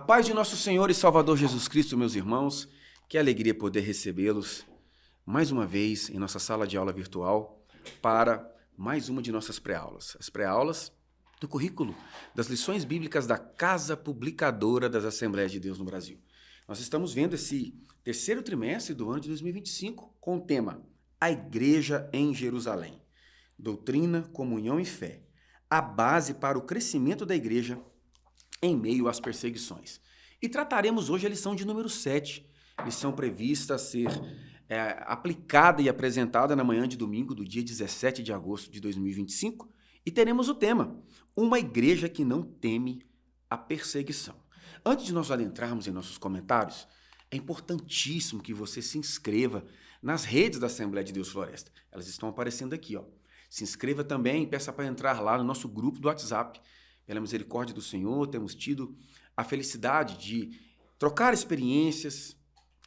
paz de nosso Senhor e Salvador Jesus Cristo, meus irmãos, que alegria poder recebê-los mais uma vez em nossa sala de aula virtual para mais uma de nossas pré-aulas. As pré-aulas do currículo das lições bíblicas da Casa Publicadora das Assembleias de Deus no Brasil. Nós estamos vendo esse terceiro trimestre do ano de 2025 com o tema A Igreja em Jerusalém. Doutrina, comunhão e fé. A base para o crescimento da igreja em meio às perseguições. E trataremos hoje a lição de número 7, lição prevista a ser aplicada e apresentada na manhã de domingo do dia 17 de agosto de 2025, e teremos o tema, uma igreja que não teme a perseguição. Antes de nós adentrarmos em nossos comentários, é importantíssimo que você se inscreva nas redes da Assembleia de Deus Floresta. Elas estão aparecendo aqui, ó. Se inscreva também e peça para entrar lá no nosso grupo do WhatsApp. Pela misericórdia do Senhor, temos tido a felicidade de trocar experiências,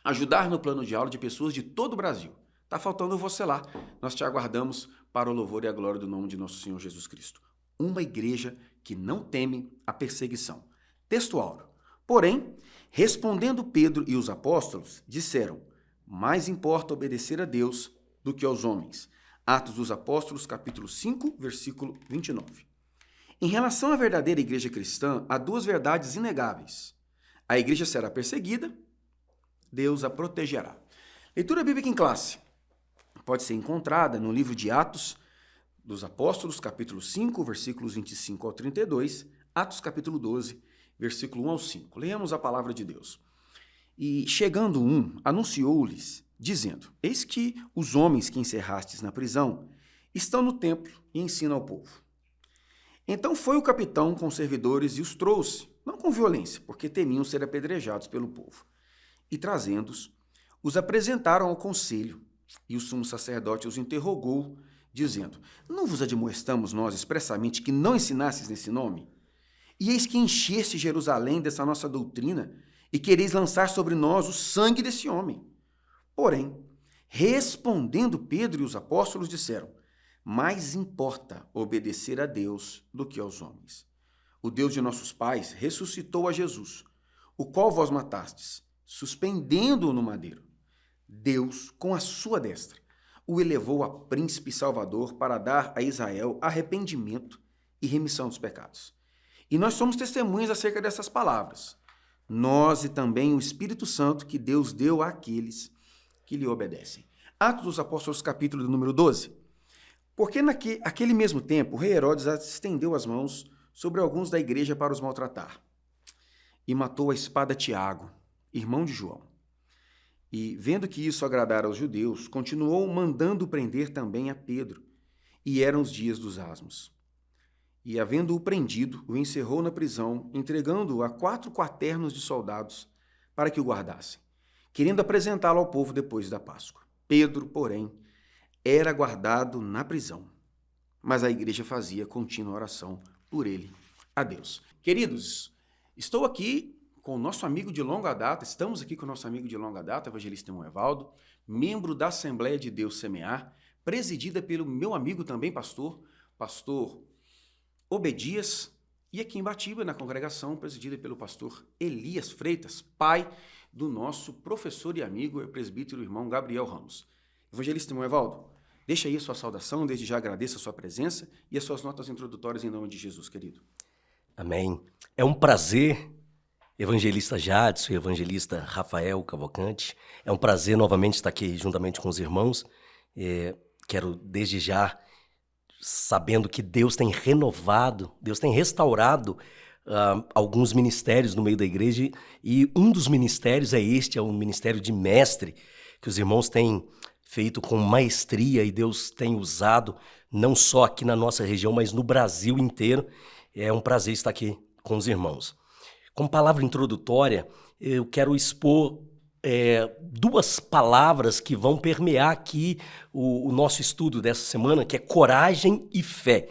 ajudar no plano de aula de pessoas de todo o Brasil. Está faltando você lá. Nós te aguardamos para o louvor e a glória do nome de nosso Senhor Jesus Cristo. Uma igreja que não teme a perseguição. Texto áureo. Porém, respondendo Pedro e os apóstolos, disseram: mais importa obedecer a Deus do que aos homens. Atos dos Apóstolos, capítulo 5, versículo 29. Em relação à verdadeira igreja cristã, há duas verdades inegáveis. A igreja será perseguida, Deus a protegerá. Leitura bíblica em classe pode ser encontrada no livro de Atos dos Apóstolos, capítulo 5, versículos 25 ao 32, Atos capítulo 12, versículo 1 ao 5. Leamos a palavra de Deus. E chegando anunciou-lhes, dizendo: eis que os homens que encerrastes na prisão estão no templo e ensinam ao povo. Então foi o capitão com os servidores e os trouxe, não com violência, porque temiam ser apedrejados pelo povo. E trazendo-os, os apresentaram ao conselho, e o sumo sacerdote os interrogou, dizendo: não vos admoestamos nós expressamente que não ensinastes nesse nome? E eis que encheste Jerusalém dessa nossa doutrina, e quereis lançar sobre nós o sangue desse homem. Porém, respondendo Pedro e os apóstolos, disseram: mais importa obedecer a Deus do que aos homens. O Deus de nossos pais ressuscitou a Jesus, o qual vós matastes, suspendendo-o no madeiro. Deus, com a sua destra, o elevou a príncipe salvador para dar a Israel arrependimento e remissão dos pecados. E nós somos testemunhas acerca dessas palavras. Nós e também o Espírito Santo que Deus deu àqueles que lhe obedecem. Atos dos Apóstolos, capítulo número 12. Porque naquele mesmo tempo, o rei Herodes estendeu as mãos sobre alguns da igreja para os maltratar. E matou a espada Tiago, irmão de João. E, vendo que isso agradara aos judeus, continuou mandando prender também a Pedro. E eram os dias dos asmos. E, havendo-o prendido, o encerrou na prisão, entregando-o a 4 quaternos de soldados para que o guardassem, querendo apresentá-lo ao povo depois da Páscoa. Pedro, porém, era guardado na prisão, mas a igreja fazia contínua oração por ele a Deus. Queridos, estou aqui com o nosso amigo de longa data, estamos aqui com o nosso amigo de longa data, evangelista irmão Evaldo, membro da Assembleia de Deus Semear, presidida pelo meu amigo também pastor Obedias, e aqui em Batiba, na congregação, presidida pelo pastor Elias Freitas, pai do nosso professor e amigo, o presbítero irmão Gabriel Ramos. Evangelista irmão Evaldo, deixa aí a sua saudação, desde já agradeço a sua presença e as suas notas introdutórias em nome de Jesus, querido. Amém. É um prazer, evangelista Jadson e evangelista Rafael Cavalcante, é um prazer novamente estar aqui juntamente com os irmãos. Quero desde já, sabendo que Deus tem renovado, Deus tem restaurado alguns ministérios no meio da igreja, e um dos ministérios é o ministério de mestre, que os irmãos têm feito com maestria e Deus tem usado não só aqui na nossa região, mas no Brasil inteiro. É um prazer estar aqui com os irmãos. Como palavra introdutória, eu quero expor duas palavras que vão permear aqui o nosso estudo dessa semana, que é coragem e fé.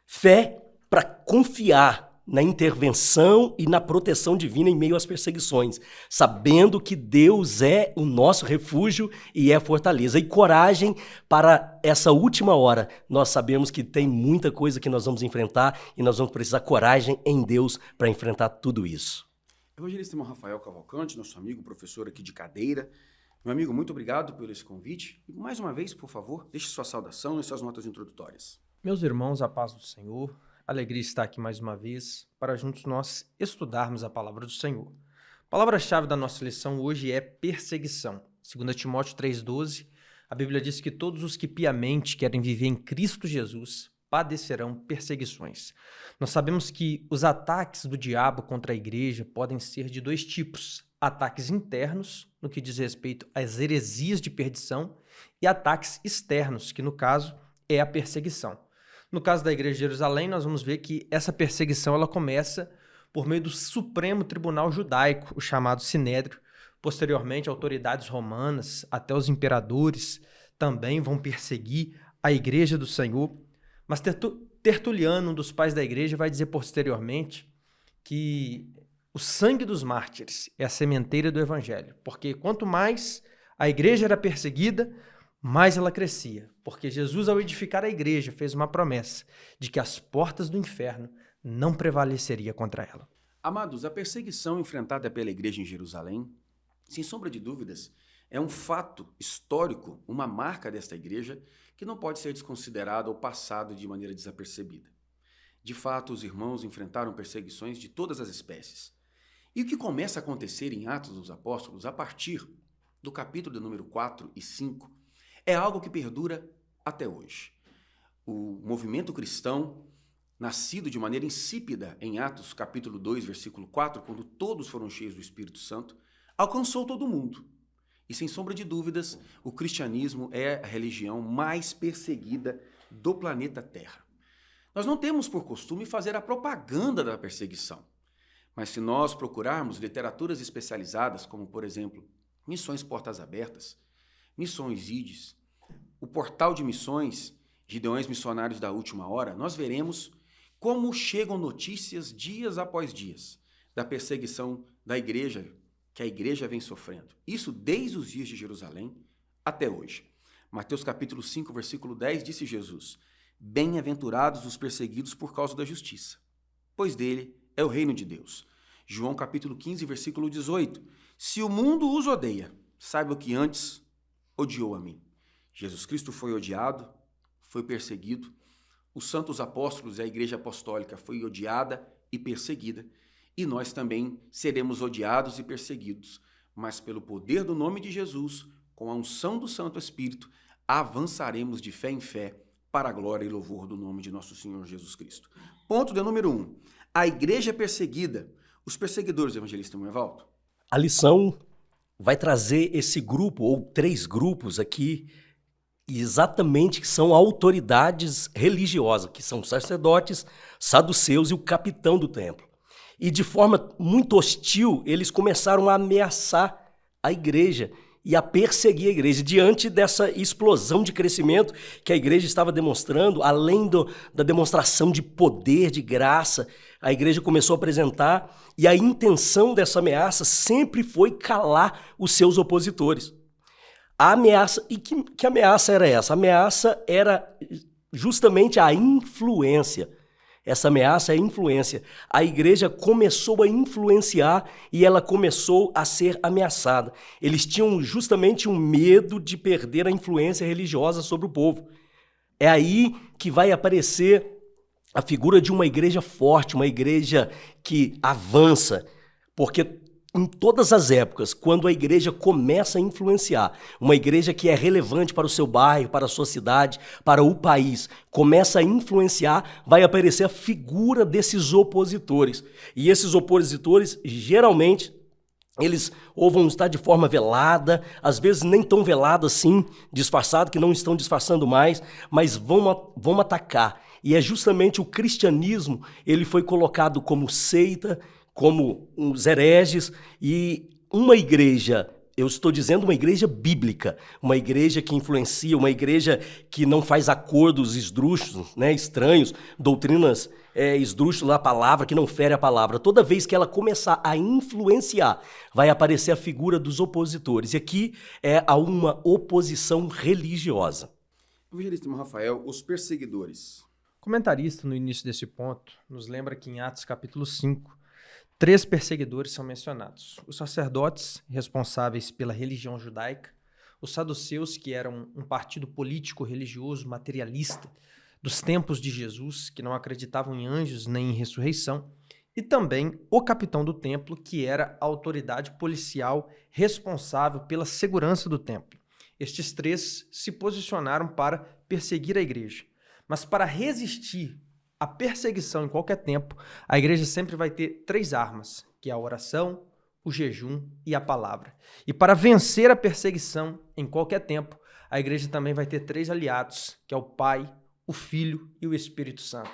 Fé para confiar na intervenção e na proteção divina em meio às perseguições, sabendo que Deus é o nosso refúgio e é fortaleza. E coragem para essa última hora. Nós sabemos que tem muita coisa que nós vamos enfrentar e nós vamos precisar coragem em Deus para enfrentar tudo isso. Evangelista irmão Rafael Cavalcante, nosso amigo, professor aqui de cadeira. Meu amigo, muito obrigado por esse convite. E mais uma vez, por favor, deixe sua saudação e suas notas introdutórias. Meus irmãos, a paz do Senhor, alegria estar aqui mais uma vez para juntos nós estudarmos a palavra do Senhor. A palavra-chave da nossa lição hoje é perseguição. 2 Timóteo 3,12, a Bíblia diz que todos os que piamente querem viver em Cristo Jesus padecerão perseguições. Nós sabemos que os ataques do diabo contra a igreja podem ser de dois tipos: ataques internos, no que diz respeito às heresias de perdição, e ataques externos, que no caso é a perseguição. No caso da Igreja de Jerusalém, nós vamos ver que essa perseguição ela começa por meio do Supremo Tribunal Judaico, o chamado Sinédrio. Posteriormente, autoridades romanas, até os imperadores, também vão perseguir a Igreja do Senhor. Mas Tertuliano, um dos pais da Igreja, vai dizer posteriormente que o sangue dos mártires é a sementeira do Evangelho, porque quanto mais a Igreja era perseguida, mais ela crescia, porque Jesus, ao edificar a igreja, fez uma promessa de que as portas do inferno não prevaleceria contra ela. Amados, a perseguição enfrentada pela igreja em Jerusalém, sem sombra de dúvidas, é um fato histórico, uma marca desta igreja que não pode ser desconsiderado ou passado de maneira desapercebida. De fato, os irmãos enfrentaram perseguições de todas as espécies. E o que começa a acontecer em Atos dos Apóstolos, a partir do capítulo de número 4 e 5, é algo que perdura até hoje. O movimento cristão, nascido de maneira insípida em Atos capítulo 2, versículo 4, quando todos foram cheios do Espírito Santo, alcançou todo mundo. E sem sombra de dúvidas, o cristianismo é a religião mais perseguida do planeta Terra. Nós não temos por costume fazer a propaganda da perseguição, mas se nós procurarmos literaturas especializadas, como por exemplo, Missões Portas Abertas, Missões IDES, o portal de missões, Gideões Missionários da Última Hora, nós veremos como chegam notícias dias após dias da perseguição da igreja, que a igreja vem sofrendo. Isso desde os dias de Jerusalém até hoje. Mateus capítulo 5, versículo 10, disse Jesus: Bem-aventurados os perseguidos por causa da justiça, pois dele é o reino de Deus. João capítulo 15, versículo 18, Se o mundo os odeia, saiba que antes odiou a mim. Jesus Cristo foi odiado, foi perseguido. Os santos apóstolos e a igreja apostólica foi odiada e perseguida. E nós também seremos odiados e perseguidos. Mas pelo poder do nome de Jesus, com a unção do Santo Espírito, avançaremos de fé em fé para a glória e louvor do nome de nosso Senhor Jesus Cristo. Ponto de número 1. A igreja é perseguida. Os perseguidores, evangelista Evaldo. A lição vai trazer esse grupo, ou 3 grupos aqui, exatamente, que são autoridades religiosas, que são sacerdotes, saduceus e o capitão do templo. E de forma muito hostil, eles começaram a ameaçar a igreja e a perseguir a igreja. Diante dessa explosão de crescimento que a igreja estava demonstrando, além da demonstração de poder, de graça, a igreja começou a apresentar, e a intenção dessa ameaça sempre foi calar os seus opositores. A ameaça, e que ameaça era essa? A ameaça era justamente a influência. Essa ameaça é a influência. A igreja começou a influenciar e ela começou a ser ameaçada. Eles tinham justamente um medo de perder a influência religiosa sobre o povo. É aí que vai aparecer a figura de uma igreja forte, uma igreja que avança, porque em todas as épocas, quando a igreja começa a influenciar, uma igreja que é relevante para o seu bairro, para a sua cidade, para o país, começa a influenciar, vai aparecer a figura desses opositores. E esses opositores, geralmente, eles ou vão estar de forma velada, às vezes nem tão velada assim, disfarçado, que não estão disfarçando mais, mas vão atacar. E é justamente o cristianismo, ele foi colocado como seita, como os hereges, e uma igreja, eu estou dizendo uma igreja bíblica, uma igreja que influencia, uma igreja que não faz acordos esdrúxulos, né, estranhos, doutrinas esdrúxulas da palavra, que não fere a palavra. Toda vez que ela começar a influenciar, vai aparecer a figura dos opositores. E aqui é a uma oposição religiosa. Evangelista Rafael, os perseguidores. O comentarista, no início desse ponto, nos lembra que em Atos capítulo 5, 3 perseguidores são mencionados: os sacerdotes, responsáveis pela religião judaica, os saduceus, que eram um partido político religioso materialista dos tempos de Jesus, que não acreditavam em anjos nem em ressurreição, e também o capitão do templo, que era a autoridade policial responsável pela segurança do templo. Estes 3 se posicionaram para perseguir a igreja. Mas para resistir à perseguição em qualquer tempo, a igreja sempre vai ter 3 armas, que é a oração, o jejum e a palavra. E para vencer a perseguição em qualquer tempo, a igreja também vai ter 3 aliados, que é o Pai, o Filho e o Espírito Santo.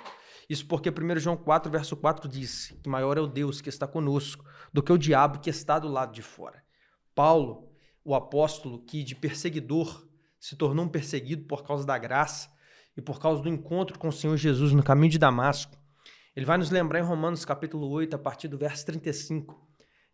Isso porque 1 João 4, verso 4 diz que maior é o Deus que está conosco do que o diabo que está do lado de fora. Paulo, o apóstolo que de perseguidor se tornou um perseguido por causa da graça e por causa do encontro com o Senhor Jesus no caminho de Damasco, ele vai nos lembrar em Romanos capítulo 8, a partir do verso 35,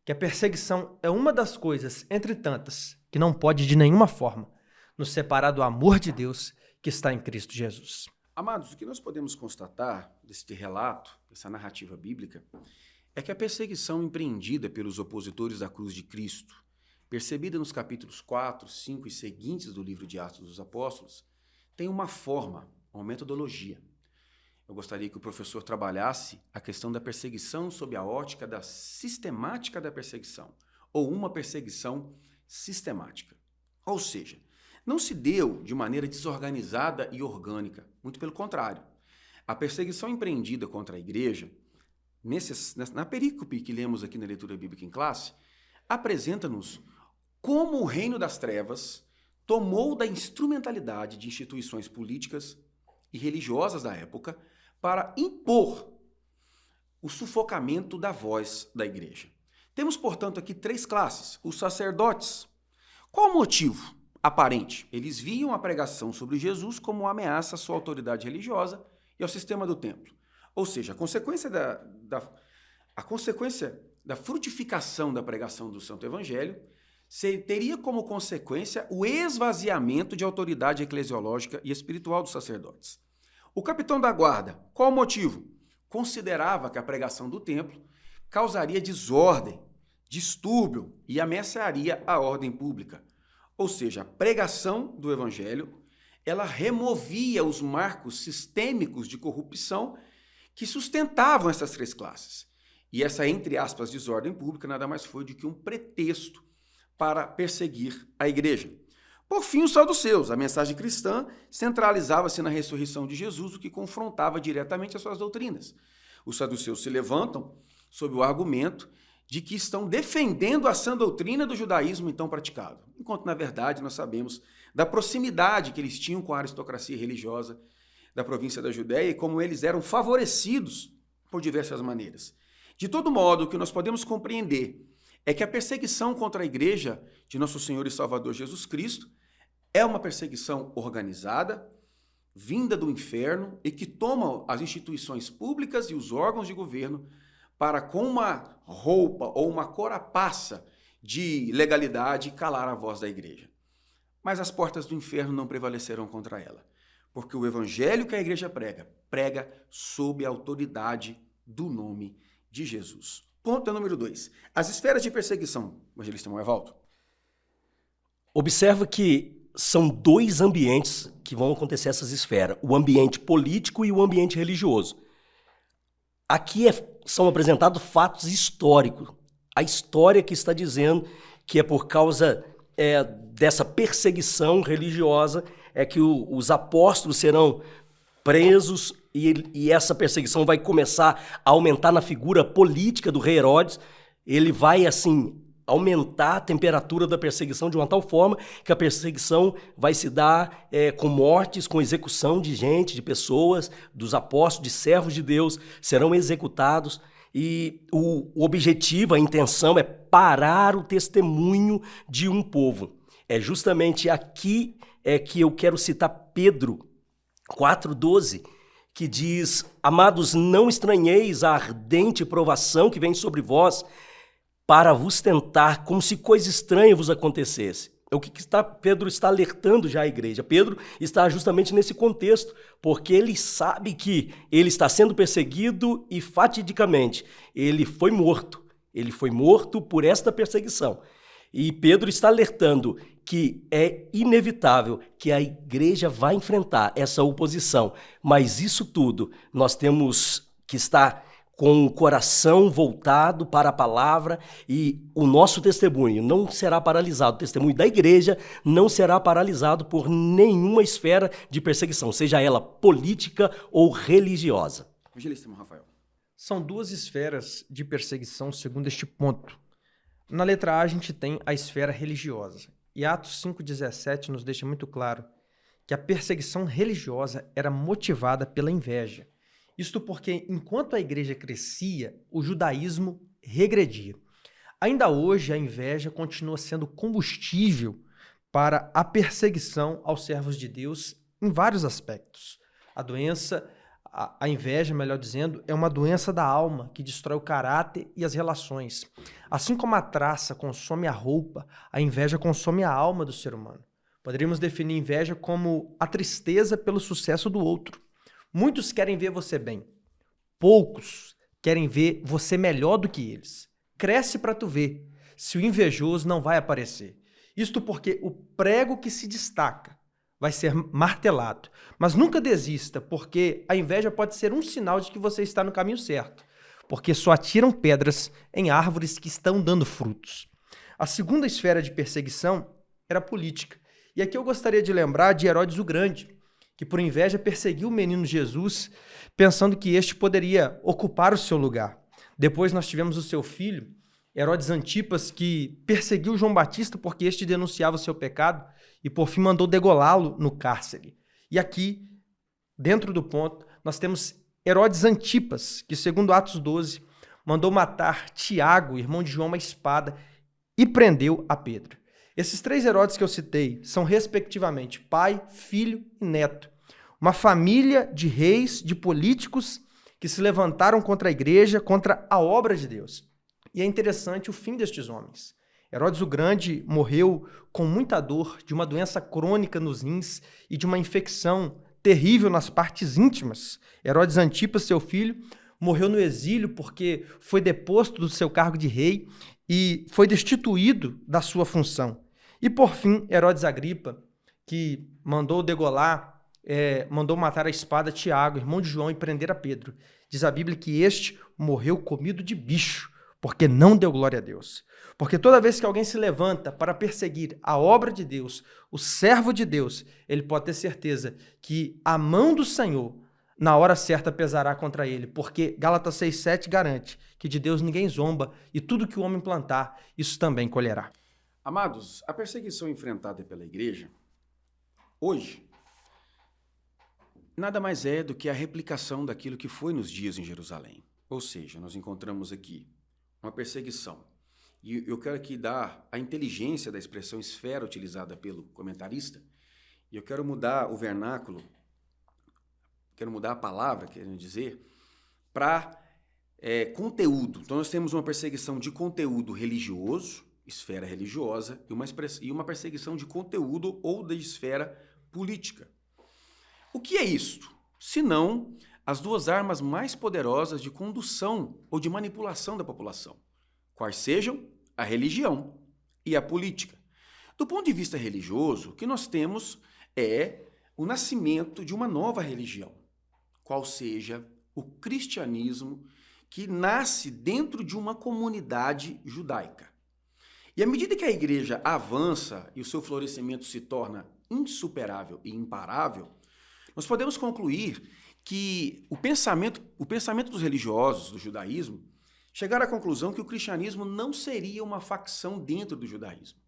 que a perseguição é uma das coisas, entre tantas, que não pode de nenhuma forma nos separar do amor de Deus que está em Cristo Jesus. Amados, o que nós podemos constatar deste relato, dessa narrativa bíblica, é que a perseguição empreendida pelos opositores da cruz de Cristo, percebida nos capítulos 4, 5 e seguintes do livro de Atos dos Apóstolos, tem uma forma, uma metodologia. Eu gostaria que o professor trabalhasse a questão da perseguição sob a ótica da sistemática da perseguição, ou uma perseguição sistemática. Ou seja, não se deu de maneira desorganizada e orgânica, muito pelo contrário. A perseguição empreendida contra a igreja, na perícope que lemos aqui na leitura bíblica em classe, apresenta-nos como o reino das trevas tomou da instrumentalidade de instituições políticas e religiosas da época para impor o sufocamento da voz da igreja. Temos, portanto, aqui 3 classes. Os sacerdotes. Qual o motivo aparente? Eles viam a pregação sobre Jesus como uma ameaça à sua autoridade religiosa e ao sistema do templo. Ou seja, a consequência da frutificação da pregação do Santo Evangelho teria como consequência o esvaziamento de autoridade eclesiológica e espiritual dos sacerdotes. O capitão da guarda, qual o motivo? Considerava que a pregação do templo causaria desordem, distúrbio e ameaçaria a ordem pública. Ou seja, a pregação do evangelho, ela removia os marcos sistêmicos de corrupção que sustentavam essas 3 classes. E essa, entre aspas, desordem pública nada mais foi do que um pretexto para perseguir a igreja. Por fim, os saduceus. A mensagem cristã centralizava-se na ressurreição de Jesus, o que confrontava diretamente as suas doutrinas. Os saduceus se levantam sob o argumento de que estão defendendo a sã doutrina do judaísmo então praticado. Enquanto, na verdade, nós sabemos da proximidade que eles tinham com a aristocracia religiosa da província da Judéia e como eles eram favorecidos por diversas maneiras. De todo modo, o que nós podemos compreender é que a perseguição contra a igreja de nosso Senhor e Salvador Jesus Cristo é uma perseguição organizada, vinda do inferno e que toma as instituições públicas e os órgãos de governo para, com uma roupa ou uma corapaça de legalidade, calar a voz da igreja. Mas as portas do inferno não prevalecerão contra ela, porque o evangelho que a igreja prega sob a autoridade do nome de Jesus. Ponto número 2. As esferas de perseguição, evangelista Moevaldo. Observa que são 2 ambientes que vão acontecer essas esferas, o ambiente político e o ambiente religioso. Aqui são apresentados fatos históricos. A história que está dizendo que é por causa dessa perseguição religiosa é que os apóstolos serão presos e essa perseguição vai começar a aumentar na figura política do rei Herodes. Ele vai, assim, aumentar a temperatura da perseguição de uma tal forma que a perseguição vai se dar com mortes, com execução de gente, de pessoas, dos apóstolos, de servos de Deus, serão executados. E o objetivo, a intenção é parar o testemunho de um povo. É justamente aqui que eu quero citar Pedro 4,12, que diz: amados, não estranheis a ardente provação que vem sobre vós para vos tentar, como se coisa estranha vos acontecesse. O que Pedro está alertando já a igreja? Pedro está justamente nesse contexto, porque ele sabe que ele está sendo perseguido e fatidicamente ele foi morto. Ele foi morto por esta perseguição. E Pedro está alertando que é inevitável que a igreja vai enfrentar essa oposição. Mas isso tudo, nós temos que estar com o coração voltado para a palavra e o nosso testemunho não será paralisado. O testemunho da igreja não será paralisado por nenhuma esfera de perseguição, seja ela política ou religiosa. Evangelista Rafael. São duas esferas de perseguição segundo este ponto. Na letra A, a gente tem a esfera religiosa. E Atos 5,17 nos deixa muito claro que a perseguição religiosa era motivada pela inveja. Isto porque, enquanto a igreja crescia, o judaísmo regredia. Ainda hoje, a inveja continua sendo combustível para a perseguição aos servos de Deus em vários aspectos. A inveja, melhor dizendo, é uma doença da alma que destrói o caráter e as relações. Assim como a traça consome a roupa, a inveja consome a alma do ser humano. Poderíamos definir inveja como a tristeza pelo sucesso do outro. Muitos querem ver você bem. Poucos querem ver você melhor do que eles. Cresce para tu ver, se o invejoso não vai aparecer. Isto porque o prego que se destaca vai ser martelado. Mas nunca desista, porque a inveja pode ser um sinal de que você está no caminho certo, porque só atiram pedras em árvores que estão dando frutos. A segunda esfera de perseguição era a política. E aqui eu gostaria de lembrar de Herodes o Grande, que por inveja perseguiu o menino Jesus, pensando que este poderia ocupar o seu lugar. Depois nós tivemos o seu filho, Herodes Antipas, que perseguiu João Batista porque este denunciava o seu pecado e por fim mandou degolá-lo no cárcere. E aqui, dentro do ponto, nós temos Herodes Antipas, que segundo Atos 12, mandou matar Tiago, irmão de João, a espada e prendeu a Pedro. Esses três Herodes que eu citei são respectivamente pai, filho e neto. Uma família de reis, de políticos que se levantaram contra a igreja, contra a obra de Deus. E é interessante o fim destes homens. Herodes o Grande morreu com muita dor de uma doença crônica nos rins e de uma infecção terrível nas partes íntimas. Herodes Antipas, seu filho, morreu no exílio porque foi deposto do seu cargo de rei e foi destituído da sua função. E por fim, Herodes Agripa, que mandou matar a espada Tiago, irmão de João, e prender a Pedro. Diz a Bíblia que este morreu comido de bicho, porque não deu glória a Deus. Porque toda vez que alguém se levanta para perseguir a obra de Deus, o servo de Deus, ele pode ter certeza que a mão do Senhor, na hora certa, pesará contra ele. Porque Gálatas 6,7 garante que de Deus ninguém zomba e tudo que o homem plantar, isso também colherá. Amados, a perseguição enfrentada pela igreja, hoje, nada mais é do que a replicação daquilo que foi nos dias em Jerusalém. Ou seja, nós encontramos aqui uma perseguição. E eu quero aqui dar a inteligência da expressão esfera utilizada pelo comentarista, e eu quero mudar o vernáculo, quero mudar a palavra, querendo dizer, para conteúdo. Então nós temos uma perseguição de conteúdo religioso, esfera religiosa, e uma perseguição de conteúdo ou de esfera política. O que é isto? Senão as duas armas mais poderosas de condução ou de manipulação da população, quais sejam a religião e a política. Do ponto de vista religioso, o que nós temos é o nascimento de uma nova religião, qual seja o cristianismo, que nasce dentro de uma comunidade judaica. E à medida que a igreja avança e o seu florescimento se torna insuperável e imparável, nós podemos concluir que o pensamento dos religiosos do judaísmo chegaram à conclusão que o cristianismo não seria uma facção dentro do judaísmo.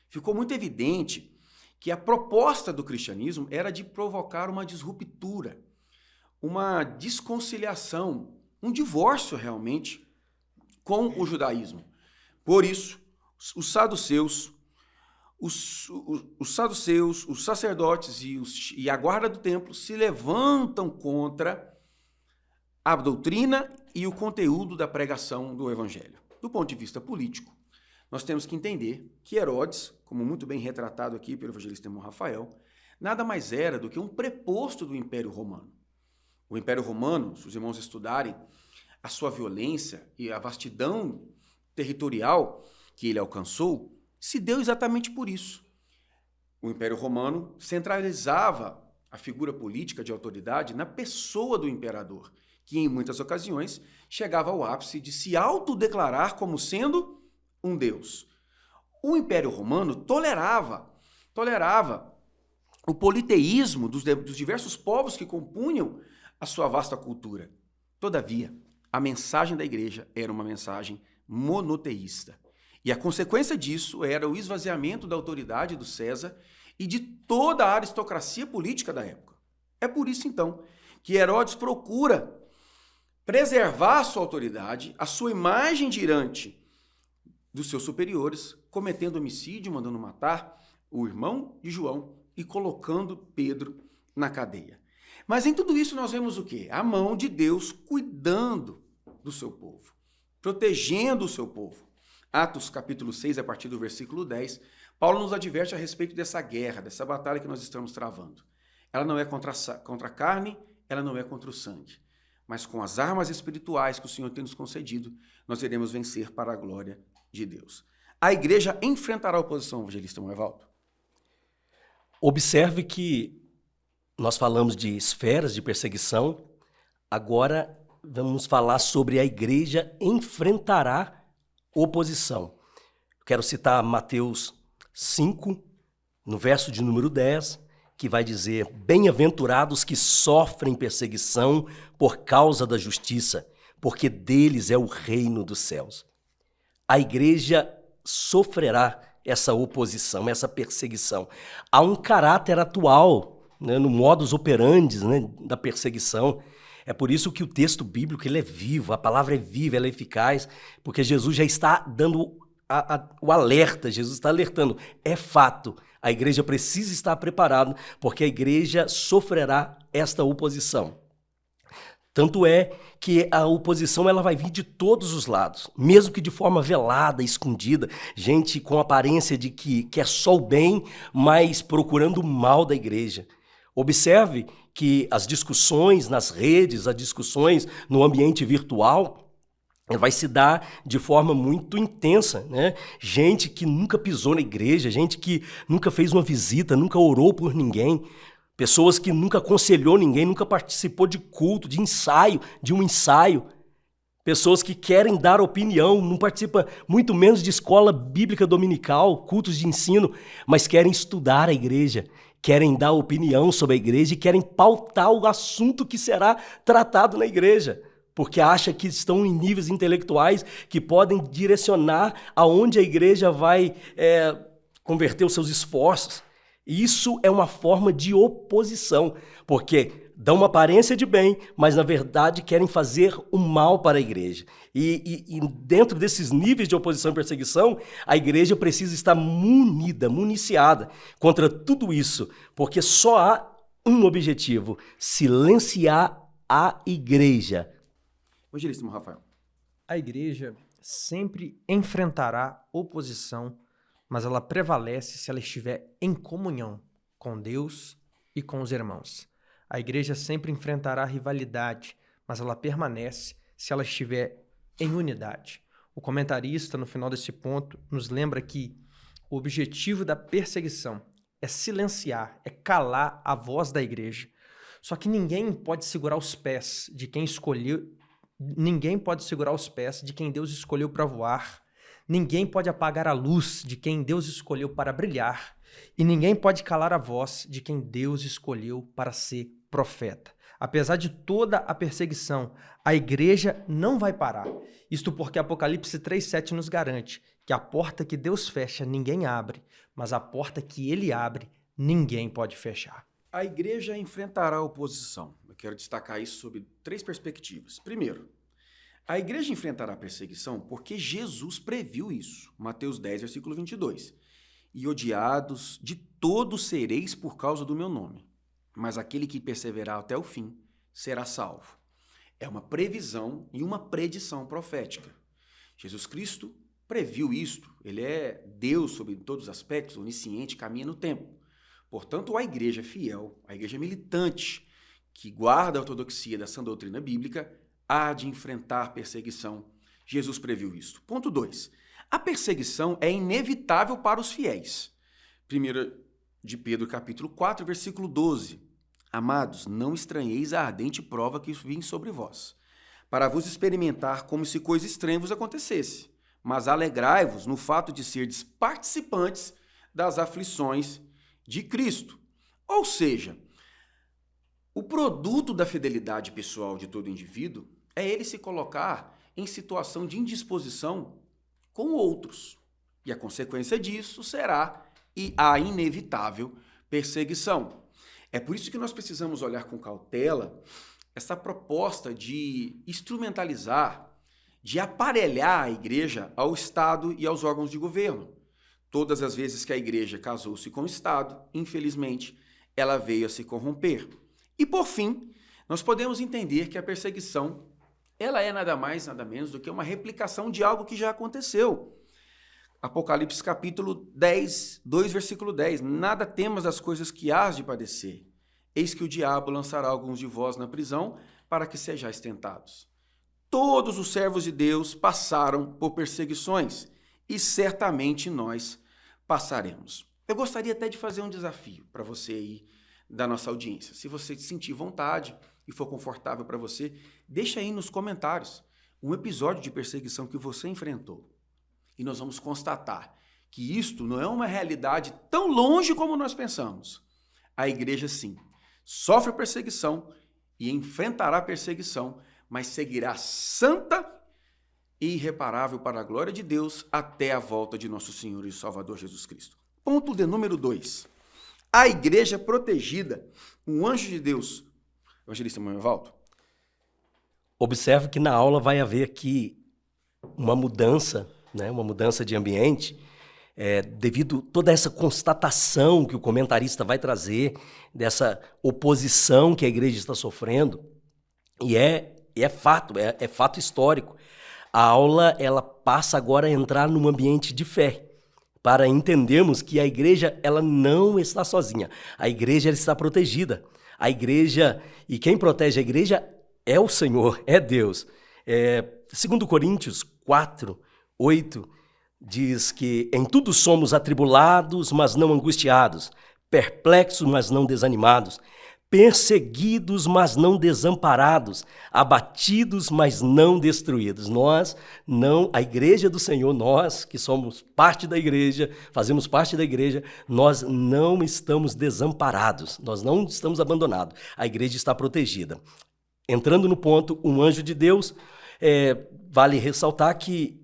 Ficou muito evidente que a proposta do cristianismo era de provocar uma disruptura, uma desconciliação, um divórcio realmente com o judaísmo. Por isso, os saduceus, os sacerdotes e a guarda do templo se levantam contra a doutrina e o conteúdo da pregação do evangelho. Do ponto de vista político, nós temos que entender que Herodes, como muito bem retratado aqui pelo evangelista irmão Rafael, nada mais era do que um preposto do Império Romano. O Império Romano, se os irmãos estudarem a sua violência e a vastidão territorial que ele alcançou se deu exatamente por isso. O Império Romano centralizava a figura política de autoridade na pessoa do imperador, que em muitas ocasiões chegava ao ápice de se autodeclarar como sendo um deus. O Império Romano tolerava o politeísmo dos diversos povos que compunham a sua vasta cultura. Todavia, a mensagem da igreja era uma mensagem monoteísta. E a consequência disso era o esvaziamento da autoridade do César e de toda a aristocracia política da época. É por isso, então, que Herodes procura preservar a sua autoridade, a sua imagem diante dos seus superiores, cometendo homicídio, mandando matar o irmão de João e colocando Pedro na cadeia. Mas em tudo isso nós vemos o quê? A mão de Deus cuidando do seu povo, protegendo o seu povo. Atos capítulo 6, a partir do versículo 10, Paulo nos adverte a respeito dessa guerra, dessa batalha que nós estamos travando. Ela não é contra a carne, ela não é contra o sangue. Mas com as armas espirituais que o Senhor tem nos concedido, nós iremos vencer para a glória de Deus. A igreja enfrentará a oposição, evangelista Moevaldo? Observe que nós falamos de esferas de perseguição, agora vamos falar sobre a igreja enfrentará oposição. Quero citar Mateus 5, no verso de número 10, que vai dizer: bem-aventurados que sofrem perseguição por causa da justiça, porque deles é o reino dos céus. A igreja sofrerá essa oposição, essa perseguição. Há um caráter atual, né, no modus operandi, né, da perseguição. É por isso que o texto bíblico ele é vivo, a palavra é viva, ela é eficaz, porque Jesus já está dando o alerta, Jesus está alertando. É fato, a igreja precisa estar preparada, porque a igreja sofrerá esta oposição. Tanto é que a oposição ela vai vir de todos os lados, mesmo que de forma velada, escondida, gente com aparência de que quer só o bem, mas procurando o mal da igreja. Observe que as discussões nas redes, as discussões no ambiente virtual, vai se dar de forma muito intensa, né? Gente que nunca pisou na igreja, gente que nunca fez uma visita, nunca orou por ninguém, pessoas que nunca aconselhou ninguém, nunca participou de culto, de um ensaio, pessoas que querem dar opinião, não participam muito menos de escola bíblica dominical, cultos de ensino, mas querem estudar a igreja, querem dar opinião sobre a igreja e querem pautar o assunto que será tratado na igreja, porque acha que estão em níveis intelectuais que podem direcionar aonde a igreja vai converter os seus esforços. Isso é uma forma de oposição, porque dão uma aparência de bem, mas na verdade querem fazer o mal para a igreja. E dentro desses níveis de oposição e perseguição, a igreja precisa estar municiada contra tudo isso, porque só há um objetivo: silenciar a igreja. Evangelista Rafael. A igreja sempre enfrentará oposição, mas ela prevalece se ela estiver em comunhão com Deus e com os irmãos. A igreja sempre enfrentará rivalidade, mas ela permanece se ela estiver em unidade. O comentarista, no final desse ponto, nos lembra que o objetivo da perseguição é silenciar, é calar a voz da igreja. Só que ninguém pode segurar os pés de quem Deus escolheu para voar. Ninguém pode apagar a luz de quem Deus escolheu para brilhar. E ninguém pode calar a voz de quem Deus escolheu para ser profeta. Apesar de toda a perseguição, a igreja não vai parar. Isto porque Apocalipse 3,7 nos garante que a porta que Deus fecha, ninguém abre, mas a porta que ele abre, ninguém pode fechar. A igreja enfrentará a oposição. Eu quero destacar isso sob 3 perspectivas. Primeiro, a igreja enfrentará a perseguição porque Jesus previu isso. Mateus 10, versículo 22. E odiados de todos sereis por causa do meu nome, mas aquele que perseverar até o fim será salvo. É uma previsão e uma predição profética. Jesus Cristo previu isto. Ele é Deus sobre todos os aspectos, onisciente, caminha no tempo. Portanto, a igreja fiel, a igreja militante, que guarda a ortodoxia da sã doutrina bíblica, há de enfrentar perseguição. Jesus previu isso. Ponto 2. A perseguição é inevitável para os fiéis. 1 de Pedro, capítulo 4, versículo 12. Amados, não estranheis a ardente prova que vim sobre vós, para vos experimentar como se coisa estranha vos acontecesse. Mas alegrai-vos no fato de serdes participantes das aflições de Cristo. Ou seja, o produto da fidelidade pessoal de todo indivíduo é ele se colocar em situação de indisposição com outros. E a consequência disso será a inevitável perseguição. É por isso que nós precisamos olhar com cautela essa proposta de instrumentalizar, de aparelhar a igreja ao Estado e aos órgãos de governo. Todas as vezes que a igreja casou-se com o Estado, infelizmente, ela veio a se corromper. E, por fim, nós podemos entender que a perseguição ela é nada mais, nada menos do que uma replicação de algo que já aconteceu. Apocalipse capítulo 10, 2, versículo 10. Nada temas das coisas que hás de padecer. Eis que o diabo lançará alguns de vós na prisão para que sejais tentados. Todos os servos de Deus passaram por perseguições e certamente nós passaremos. Eu gostaria até de fazer um desafio para você aí da nossa audiência. Se você sentir vontade e for confortável para você, deixa aí nos comentários um episódio de perseguição que você enfrentou. E nós vamos constatar que isto não é uma realidade tão longe como nós pensamos. A igreja, sim, sofre perseguição e enfrentará perseguição, mas seguirá santa e irreparável para a glória de Deus até a volta de nosso Senhor e Salvador Jesus Cristo. Ponto de número 2. A igreja protegida, um anjo de Deus. Evangelista Evaldo. Observe que na aula vai haver aqui uma mudança, né? Uma mudança de ambiente, devido a toda essa constatação que o comentarista vai trazer, dessa oposição que a igreja está sofrendo, e é fato histórico. A aula ela passa agora a entrar num ambiente de fé, para entendermos que a igreja ela não está sozinha. A igreja ela está protegida. A igreja, e quem protege a igreja é o Senhor, é Deus. 2 Coríntios 4, 8, diz que em tudo somos atribulados, mas não angustiados, perplexos, mas não desanimados, perseguidos, mas não desamparados, abatidos, mas não destruídos. A igreja do Senhor, nós que somos parte da igreja, fazemos parte da igreja, nós não estamos desamparados, nós não estamos abandonados. A igreja está protegida. Entrando no ponto, um anjo de Deus, vale ressaltar que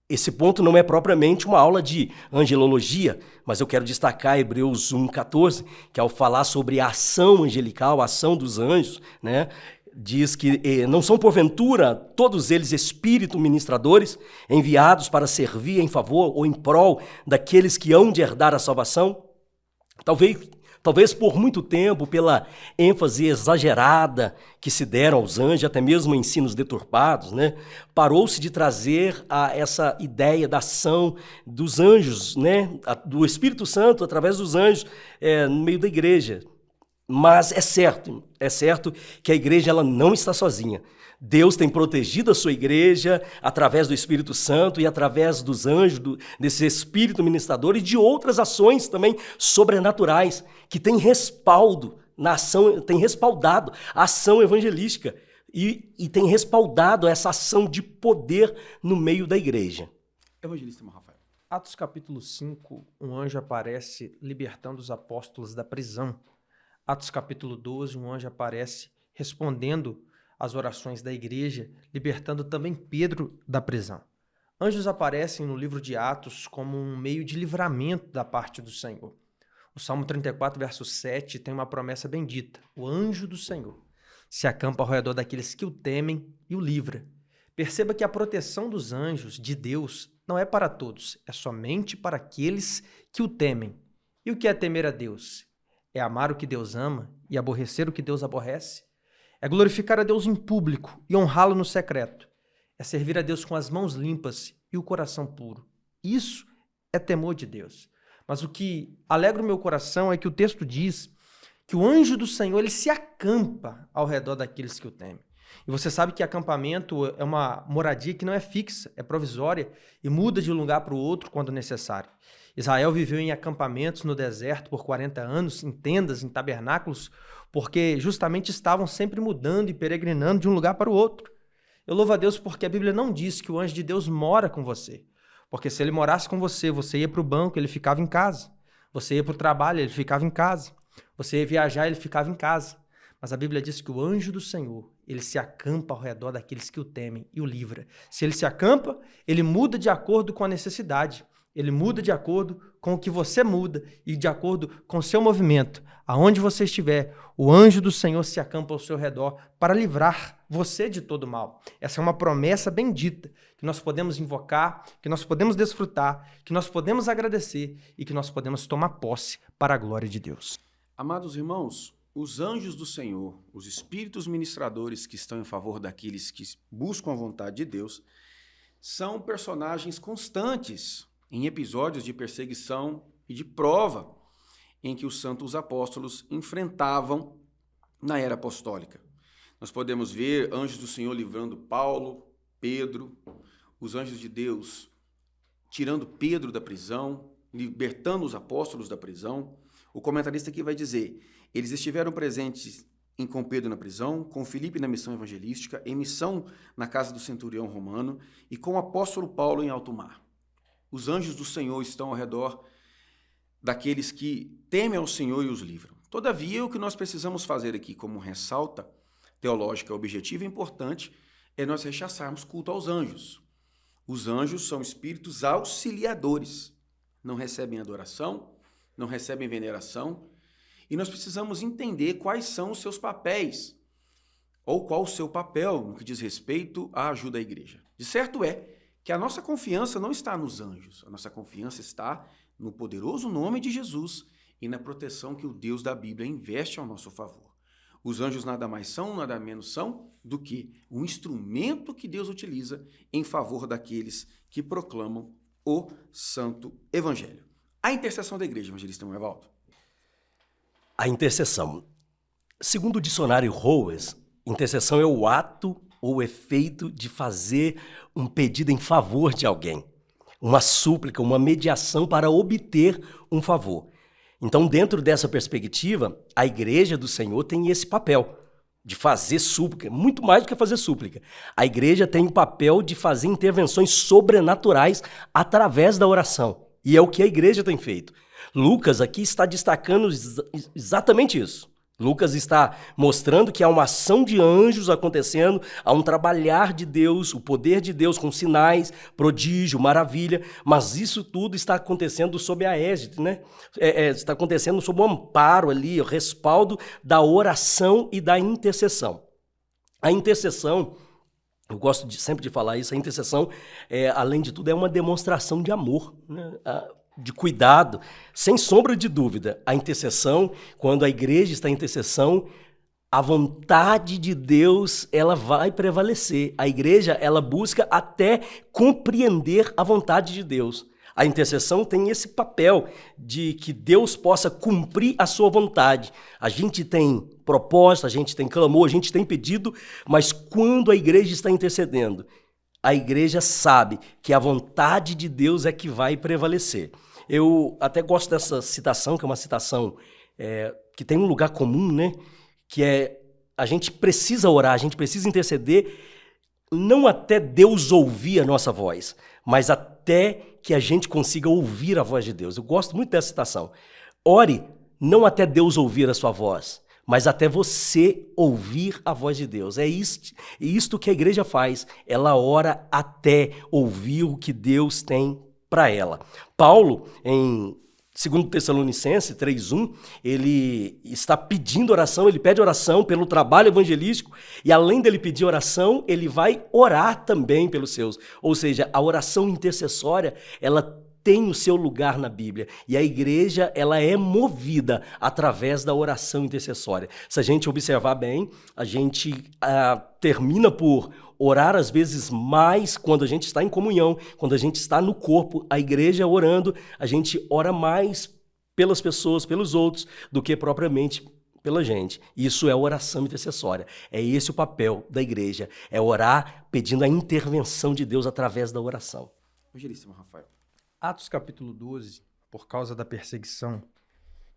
esse ponto não é propriamente uma aula de angelologia, mas eu quero destacar Hebreus 1,14, que ao falar sobre a ação angelical, a ação dos anjos, né, diz que não são porventura todos eles espíritos ministradores, enviados para servir em favor ou em prol daqueles que hão de herdar a salvação? Talvez por muito tempo, pela ênfase exagerada que se deram aos anjos, até mesmo ensinos deturpados, né? Parou-se de trazer essa ideia da ação dos anjos, né? Do Espírito Santo através dos anjos no meio da igreja. Mas é certo que a igreja ela não está sozinha. Deus tem protegido a sua igreja através do Espírito Santo e através dos anjos, desse Espírito ministrador e de outras ações também sobrenaturais que têm respaldo na ação, tem respaldado a ação evangelística e tem respaldado essa ação de poder no meio da igreja. Evangelista Rafael. Atos capítulo 5, um anjo aparece libertando os apóstolos da prisão. Atos capítulo 12, um anjo aparece respondendo as orações da igreja, libertando também Pedro da prisão. Anjos aparecem no livro de Atos como um meio de livramento da parte do Senhor. O Salmo 34, verso 7, tem uma promessa bendita. O anjo do Senhor se acampa ao redor daqueles que o temem e o livra. Perceba que a proteção dos anjos de Deus não é para todos, é somente para aqueles que o temem. E o que é temer a Deus? É amar o que Deus ama e aborrecer o que Deus aborrece? É glorificar a Deus em público e honrá-lo no secreto. É servir a Deus com as mãos limpas e o coração puro. Isso é temor de Deus. Mas o que alegra o meu coração é que o texto diz que o anjo do Senhor ele se acampa ao redor daqueles que o temem. E você sabe que acampamento é uma moradia que não é fixa, é provisória e muda de um lugar para o outro quando necessário. Israel viveu em acampamentos no deserto por 40 anos, em tendas, em tabernáculos, porque justamente estavam sempre mudando e peregrinando de um lugar para o outro. Eu louvo a Deus porque a Bíblia não diz que o anjo de Deus mora com você. Porque se ele morasse com você, você ia para o banco, ele ficava em casa. Você ia para o trabalho, ele ficava em casa. Você ia viajar, ele ficava em casa. Mas a Bíblia diz que o anjo do Senhor, ele se acampa ao redor daqueles que o temem e o livra. Se ele se acampa, ele muda de acordo com a necessidade. Ele muda de acordo com o que você muda e de acordo com o seu movimento. Aonde você estiver, o anjo do Senhor se acampa ao seu redor para livrar você de todo mal. Essa é uma promessa bendita que nós podemos invocar, que nós podemos desfrutar, que nós podemos agradecer e que nós podemos tomar posse para a glória de Deus. Amados irmãos, os anjos do Senhor, os espíritos ministradores que estão em favor daqueles que buscam a vontade de Deus, são personagens constantes em episódios de perseguição e de prova em que os santos apóstolos enfrentavam na era apostólica. Nós podemos ver anjos do Senhor livrando Paulo, Pedro, os anjos de Deus tirando Pedro da prisão, libertando os apóstolos da prisão. O comentarista aqui vai dizer, eles estiveram presentes com Pedro na prisão, com Filipe na missão evangelística, em missão na casa do centurião romano e com o apóstolo Paulo em alto mar. Os anjos do Senhor estão ao redor daqueles que temem ao Senhor e os livram. Todavia, o que nós precisamos fazer aqui como ressalta teológica objetiva e importante é nós rechaçarmos culto aos anjos. Os anjos são espíritos auxiliadores, não recebem adoração, não recebem veneração, e nós precisamos entender quais são os seus papéis, ou qual o seu papel no que diz respeito à ajuda à igreja. De certo é que a nossa confiança não está nos anjos, a nossa confiança está no poderoso nome de Jesus e na proteção que o Deus da Bíblia investe ao nosso favor. Os anjos nada mais são, nada menos são do que um instrumento que Deus utiliza em favor daqueles que proclamam o Santo Evangelho. A intercessão da igreja, evangelista Evaldo. A intercessão. Segundo o dicionário Rowes, intercessão é o ato ou efeito de fazer um pedido em favor de alguém, uma súplica, uma mediação para obter um favor. Então, dentro dessa perspectiva, a igreja do Senhor tem esse papel de fazer súplica, muito mais do que fazer súplica. A igreja tem o papel de fazer intervenções sobrenaturais através da oração. E é o que a igreja tem feito. Lucas aqui está destacando exatamente isso. Lucas está mostrando que há uma ação de anjos acontecendo, há um trabalhar de Deus, o poder de Deus com sinais, prodígio, maravilha, mas isso tudo está acontecendo sob a égide, né? Está acontecendo sob o amparo ali, o respaldo da oração e da intercessão. A intercessão, eu gosto sempre de falar isso, a intercessão, além de tudo, é uma demonstração de amor, né? De cuidado, sem sombra de dúvida. A intercessão, quando a igreja está em intercessão, a vontade de Deus, ela vai prevalecer. A igreja, ela busca até compreender a vontade de Deus. A intercessão tem esse papel de que Deus possa cumprir a sua vontade. A gente tem propósito, a gente tem clamor, a gente tem pedido, mas quando a igreja está intercedendo, a igreja sabe que a vontade de Deus é que vai prevalecer. Eu até gosto dessa citação, que é uma citação que tem um lugar comum, né? Que é, a gente precisa orar, a gente precisa interceder, não até Deus ouvir a nossa voz, mas até que a gente consiga ouvir a voz de Deus. Eu gosto muito dessa citação. Ore não até Deus ouvir a sua voz, mas até você ouvir a voz de Deus. É isto que a igreja faz. Ela ora até ouvir o que Deus tem para ela. Paulo, em 2 Tessalonicenses 3:1, ele está pedindo oração, ele pede oração pelo trabalho evangelístico e além dele pedir oração, ele vai orar também pelos seus. Ou seja, a oração intercessória, ela tem o seu lugar na Bíblia. E a igreja, ela é movida através da oração intercessória. Se a gente observar bem, a gente termina por orar às vezes mais quando a gente está em comunhão, quando a gente está no corpo, a igreja orando, a gente ora mais pelas pessoas, pelos outros, do que propriamente pela gente. Isso é oração intercessória. É esse o papel da igreja. É orar pedindo a intervenção de Deus através da oração. Evangelista Rafael. Atos capítulo 12, por causa da perseguição,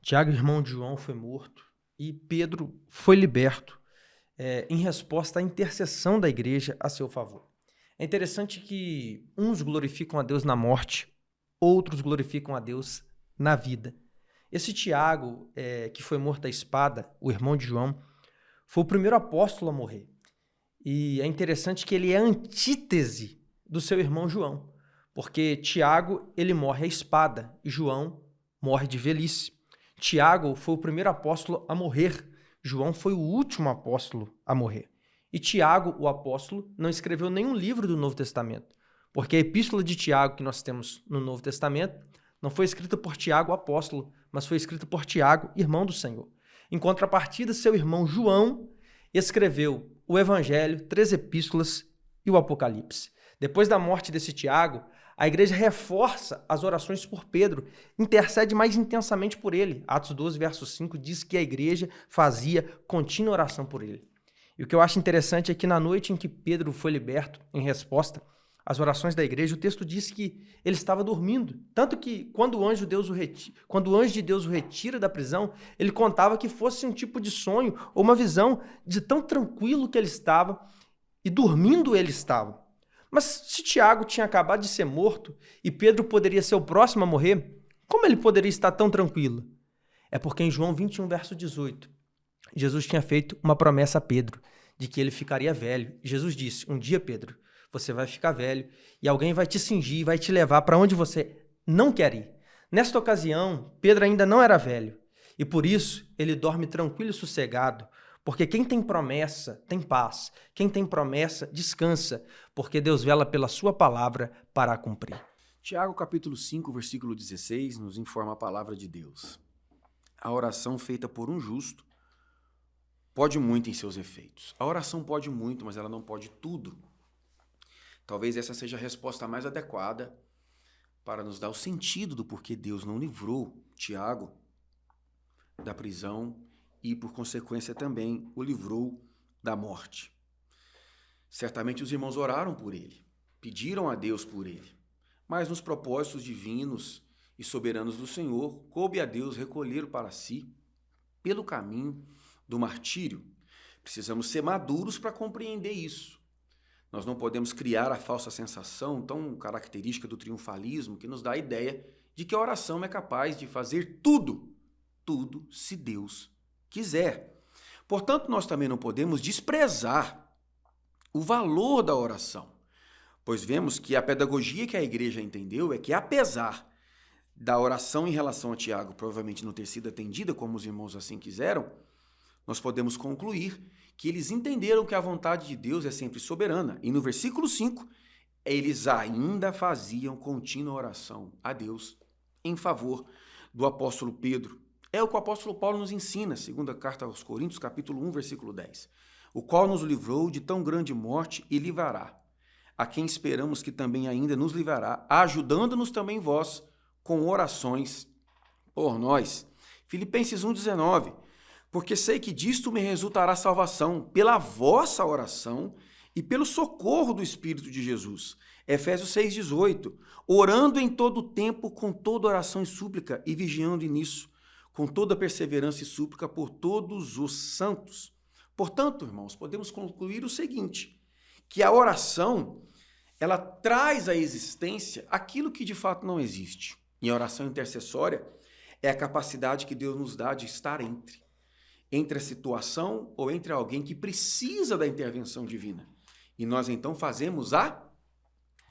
Tiago, irmão de João, foi morto e Pedro foi liberto em resposta à intercessão da igreja a seu favor. É interessante que uns glorificam a Deus na morte, outros glorificam a Deus na vida. Esse Tiago, que foi morto à espada, o irmão de João, foi o primeiro apóstolo a morrer. E é interessante que ele é a antítese do seu irmão João, porque Tiago, ele morre à espada e João morre de velhice. Tiago foi o primeiro apóstolo a morrer, João foi o último apóstolo a morrer. E Tiago, o apóstolo, não escreveu nenhum livro do Novo Testamento, porque a epístola de Tiago que nós temos no Novo Testamento não foi escrita por Tiago, apóstolo, mas foi escrita por Tiago, irmão do Senhor. Em contrapartida, seu irmão João escreveu o Evangelho, 3 epístolas e o Apocalipse. Depois da morte desse Tiago, a igreja reforça as orações por Pedro, intercede mais intensamente por ele. Atos 12, verso 5, diz que a igreja fazia contínua oração por ele. E o que eu acho interessante é que na noite em que Pedro foi liberto, em resposta às orações da igreja, o texto diz que ele estava dormindo. Tanto que quando o anjo de Deus o retira da prisão, ele contava que fosse um tipo de sonho ou uma visão de tão tranquilo que ele estava e dormindo ele estava. Mas se Tiago tinha acabado de ser morto e Pedro poderia ser o próximo a morrer, como ele poderia estar tão tranquilo? É porque em João 21, verso 18, Jesus tinha feito uma promessa a Pedro, de que ele ficaria velho. Jesus disse, um dia, Pedro, você vai ficar velho e alguém vai te cingir e vai te levar para onde você não quer ir. Nesta ocasião, Pedro ainda não era velho e por isso ele dorme tranquilo e sossegado, porque quem tem promessa tem paz, quem tem promessa descansa, porque Deus vela pela sua palavra para a cumprir. Tiago capítulo 5, versículo 16, nos informa a palavra de Deus. A oração feita por um justo pode muito em seus efeitos. A oração pode muito, mas ela não pode tudo. Talvez essa seja a resposta mais adequada para nos dar o sentido do porquê Deus não livrou Tiago da prisão e, por consequência, também o livrou da morte. Certamente os irmãos oraram por ele, pediram a Deus por ele, mas nos propósitos divinos e soberanos do Senhor, coube a Deus recolher para si pelo caminho do martírio. Precisamos ser maduros para compreender isso. Nós não podemos criar a falsa sensação tão característica do triunfalismo que nos dá a ideia de que a oração é capaz de fazer tudo se Deus quiser. Portanto, nós também não podemos desprezar o valor da oração, pois vemos que a pedagogia que a igreja entendeu é que, apesar da oração em relação a Tiago provavelmente não ter sido atendida como os irmãos assim quiseram, nós podemos concluir que eles entenderam que a vontade de Deus é sempre soberana. E no versículo 5, eles ainda faziam contínua oração a Deus em favor do apóstolo Pedro. É o que o apóstolo Paulo nos ensina, segunda carta aos Coríntios, capítulo 1, versículo 10. O qual nos livrou de tão grande morte e livrará, a quem esperamos que também ainda nos livrará, ajudando-nos também vós com orações por nós. Filipenses 1,19. Porque sei que disto me resultará salvação, pela vossa oração e pelo socorro do Espírito de Jesus. Efésios 6,18. Orando em todo o tempo, com toda oração e súplica, e vigiando nisso, com toda perseverança e súplica por todos os santos. Portanto, irmãos, podemos concluir o seguinte, que a oração, ela traz à existência aquilo que de fato não existe. E a oração intercessória é a capacidade que Deus nos dá de estar entre a situação ou entre alguém que precisa da intervenção divina. E nós então fazemos a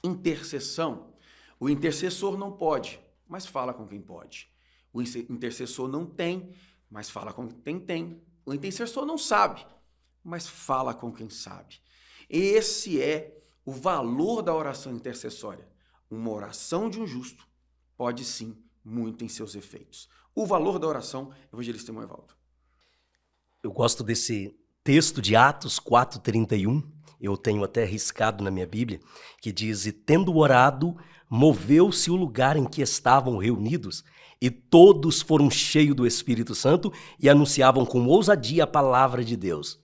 intercessão. O intercessor não pode, mas fala com quem pode. O intercessor não tem, mas fala com quem tem. O intercessor não sabe, mas fala com quem sabe. Esse é o valor da oração intercessória. Uma oração de um justo pode sim muito em seus efeitos. O valor da oração, evangelista Evaldo. Eu gosto desse texto de Atos 4:31. eu tenho até riscado na minha Bíblia, que diz: "E tendo orado, moveu-se o lugar em que estavam reunidos, e todos foram cheios do Espírito Santo e anunciavam com ousadia a palavra de Deus."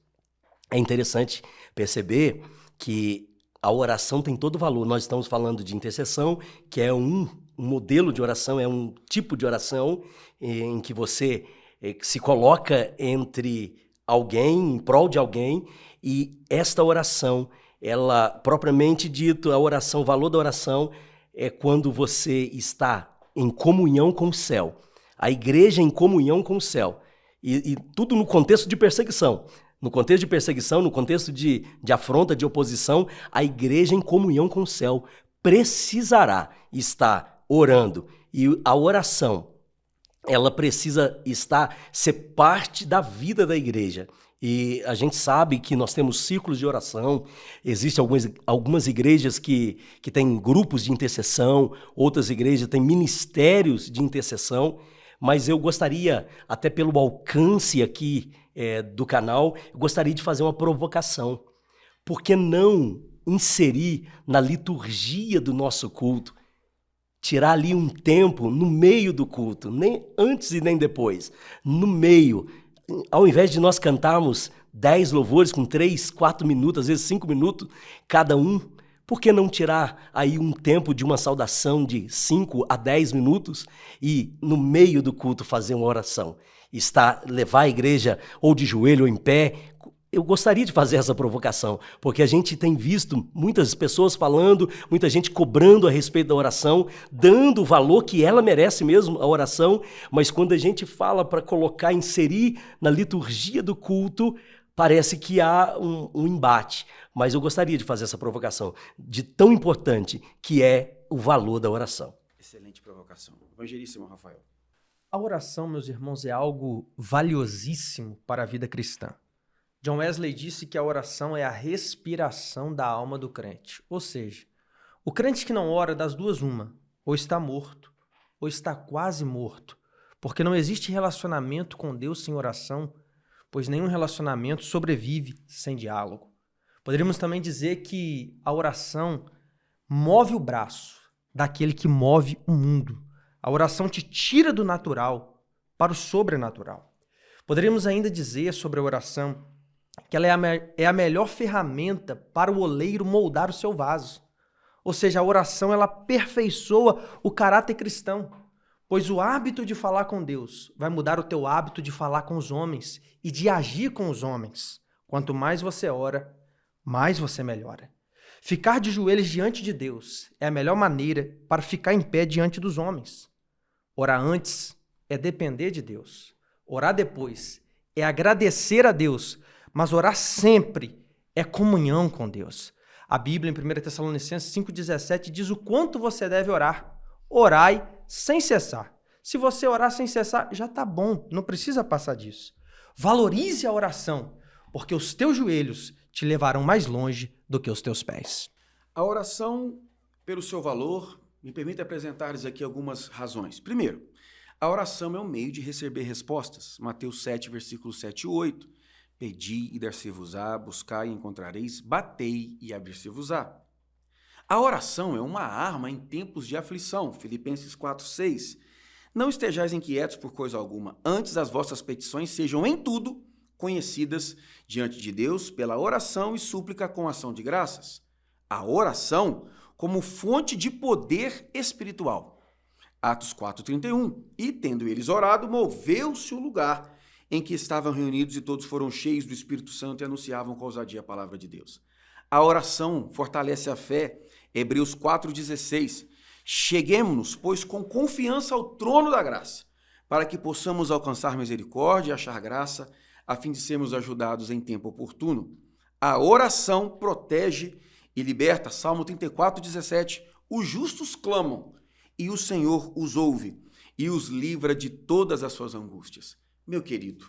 É interessante perceber que a oração tem todo valor. Nós estamos falando de intercessão, que é um modelo de oração, é um tipo de oração em que você se coloca entre alguém, em prol de alguém, e esta oração, ela, propriamente dito, a oração, o valor da oração é quando você está em comunhão com o céu. A igreja em comunhão com o céu. E tudo no contexto de perseguição. No contexto de perseguição, no contexto de afronta, de oposição, a igreja em comunhão com o céu precisará estar orando. E a oração, ela precisa ser parte da vida da igreja. E a gente sabe que nós temos círculos de oração, existem algumas igrejas que têm grupos de intercessão, outras igrejas têm ministérios de intercessão, mas eu gostaria, até pelo alcance aqui do canal, eu gostaria de fazer uma provocação. Por que não inserir na liturgia do nosso culto, tirar ali um tempo no meio do culto, nem antes e nem depois, no meio, ao invés de nós cantarmos 10 louvores com 3, 4 minutos, às vezes 5 minutos cada um, por que não tirar aí um tempo de uma saudação de 5 a 10 minutos e no meio do culto fazer uma oração? Levar a igreja ou de joelho ou em pé. Eu gostaria de fazer essa provocação, porque a gente tem visto muitas pessoas falando, muita gente cobrando a respeito da oração, dando o valor que ela merece mesmo, a oração, mas quando a gente fala para colocar, inserir na liturgia do culto, parece que há um embate. Mas eu gostaria de fazer essa provocação, de tão importante que é o valor da oração. Excelente provocação. Evangelíssimo Rafael. A oração, meus irmãos, é algo valiosíssimo para a vida cristã. John Wesley disse que a oração é a respiração da alma do crente. Ou seja, o crente que não ora, das duas uma, ou está morto, ou está quase morto, porque não existe relacionamento com Deus sem oração, pois nenhum relacionamento sobrevive sem diálogo. Poderíamos também dizer que a oração move o braço daquele que move o mundo. A oração te tira do natural para o sobrenatural. Poderíamos ainda dizer sobre a oração que ela é a melhor ferramenta para o oleiro moldar o seu vaso. Ou seja, a oração ela aperfeiçoa o caráter cristão, pois o hábito de falar com Deus vai mudar o teu hábito de falar com os homens e de agir com os homens. Quanto mais você ora, mais você melhora. Ficar de joelhos diante de Deus é a melhor maneira para ficar em pé diante dos homens. Orar antes é depender de Deus. Orar depois é agradecer a Deus, mas orar sempre é comunhão com Deus. A Bíblia, em 1 Tessalonicenses 5,17, diz o quanto você deve orar. Orai sem cessar. Se você orar sem cessar, já está bom, não precisa passar disso. Valorize a oração, porque os teus joelhos te levarão mais longe do que os teus pés. A oração, pelo seu valor, me permite apresentar-lhes aqui algumas razões. Primeiro, a oração é um meio de receber respostas. Mateus 7, versículos 7 e 8. Pedi e dar-se-vos-á, buscai e encontrareis, batei e abrir-se-vos-á. A oração é uma arma em tempos de aflição. Filipenses 4, 6. Não estejais inquietos por coisa alguma, antes as vossas petições sejam em tudo conhecidas diante de Deus pela oração e súplica com ação de graças. A oração como fonte de poder espiritual. Atos 4:31. E, tendo eles orado, moveu-se o lugar em que estavam reunidos e todos foram cheios do Espírito Santo e anunciavam com ousadia a palavra de Deus. A oração fortalece a fé. Hebreus 4:16. Cheguemo-nos, pois, com confiança ao trono da graça, para que possamos alcançar misericórdia e achar graça, a fim de sermos ajudados em tempo oportuno. A oração protege e liberta. Salmo 34:17. Os justos clamam, e o Senhor os ouve, e os livra de todas as suas angústias. Meu querido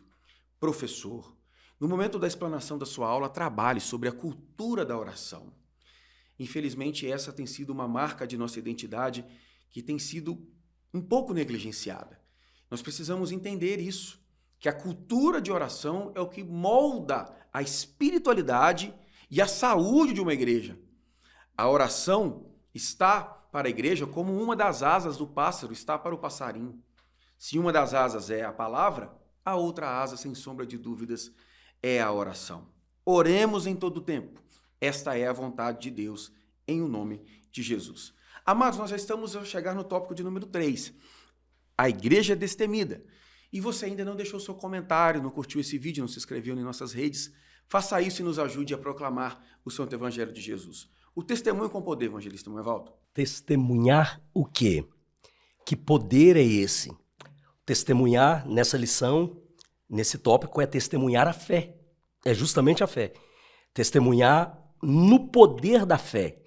professor, no momento da explanação da sua aula, trabalhe sobre a cultura da oração. Infelizmente, essa tem sido uma marca de nossa identidade que tem sido um pouco negligenciada. Nós precisamos entender isso, que a cultura de oração é o que molda a espiritualidade e a saúde de uma igreja. A oração está para a igreja como uma das asas do pássaro está para o passarinho. Se uma das asas é a palavra, a outra asa, sem sombra de dúvidas, é a oração. Oremos em todo o tempo. Esta é a vontade de Deus, em o nome de Jesus. Amados, nós já estamos a chegar no tópico de número 3. A igreja destemida. E você ainda não deixou seu comentário, não curtiu esse vídeo, não se inscreveu em nossas redes, faça isso e nos ajude a proclamar o Santo Evangelho de Jesus. O testemunho com poder, evangelista Moevaldo. Testemunhar o quê? Que poder é esse? Testemunhar nessa lição, nesse tópico, é testemunhar a fé. É justamente a fé. Testemunhar no poder da fé.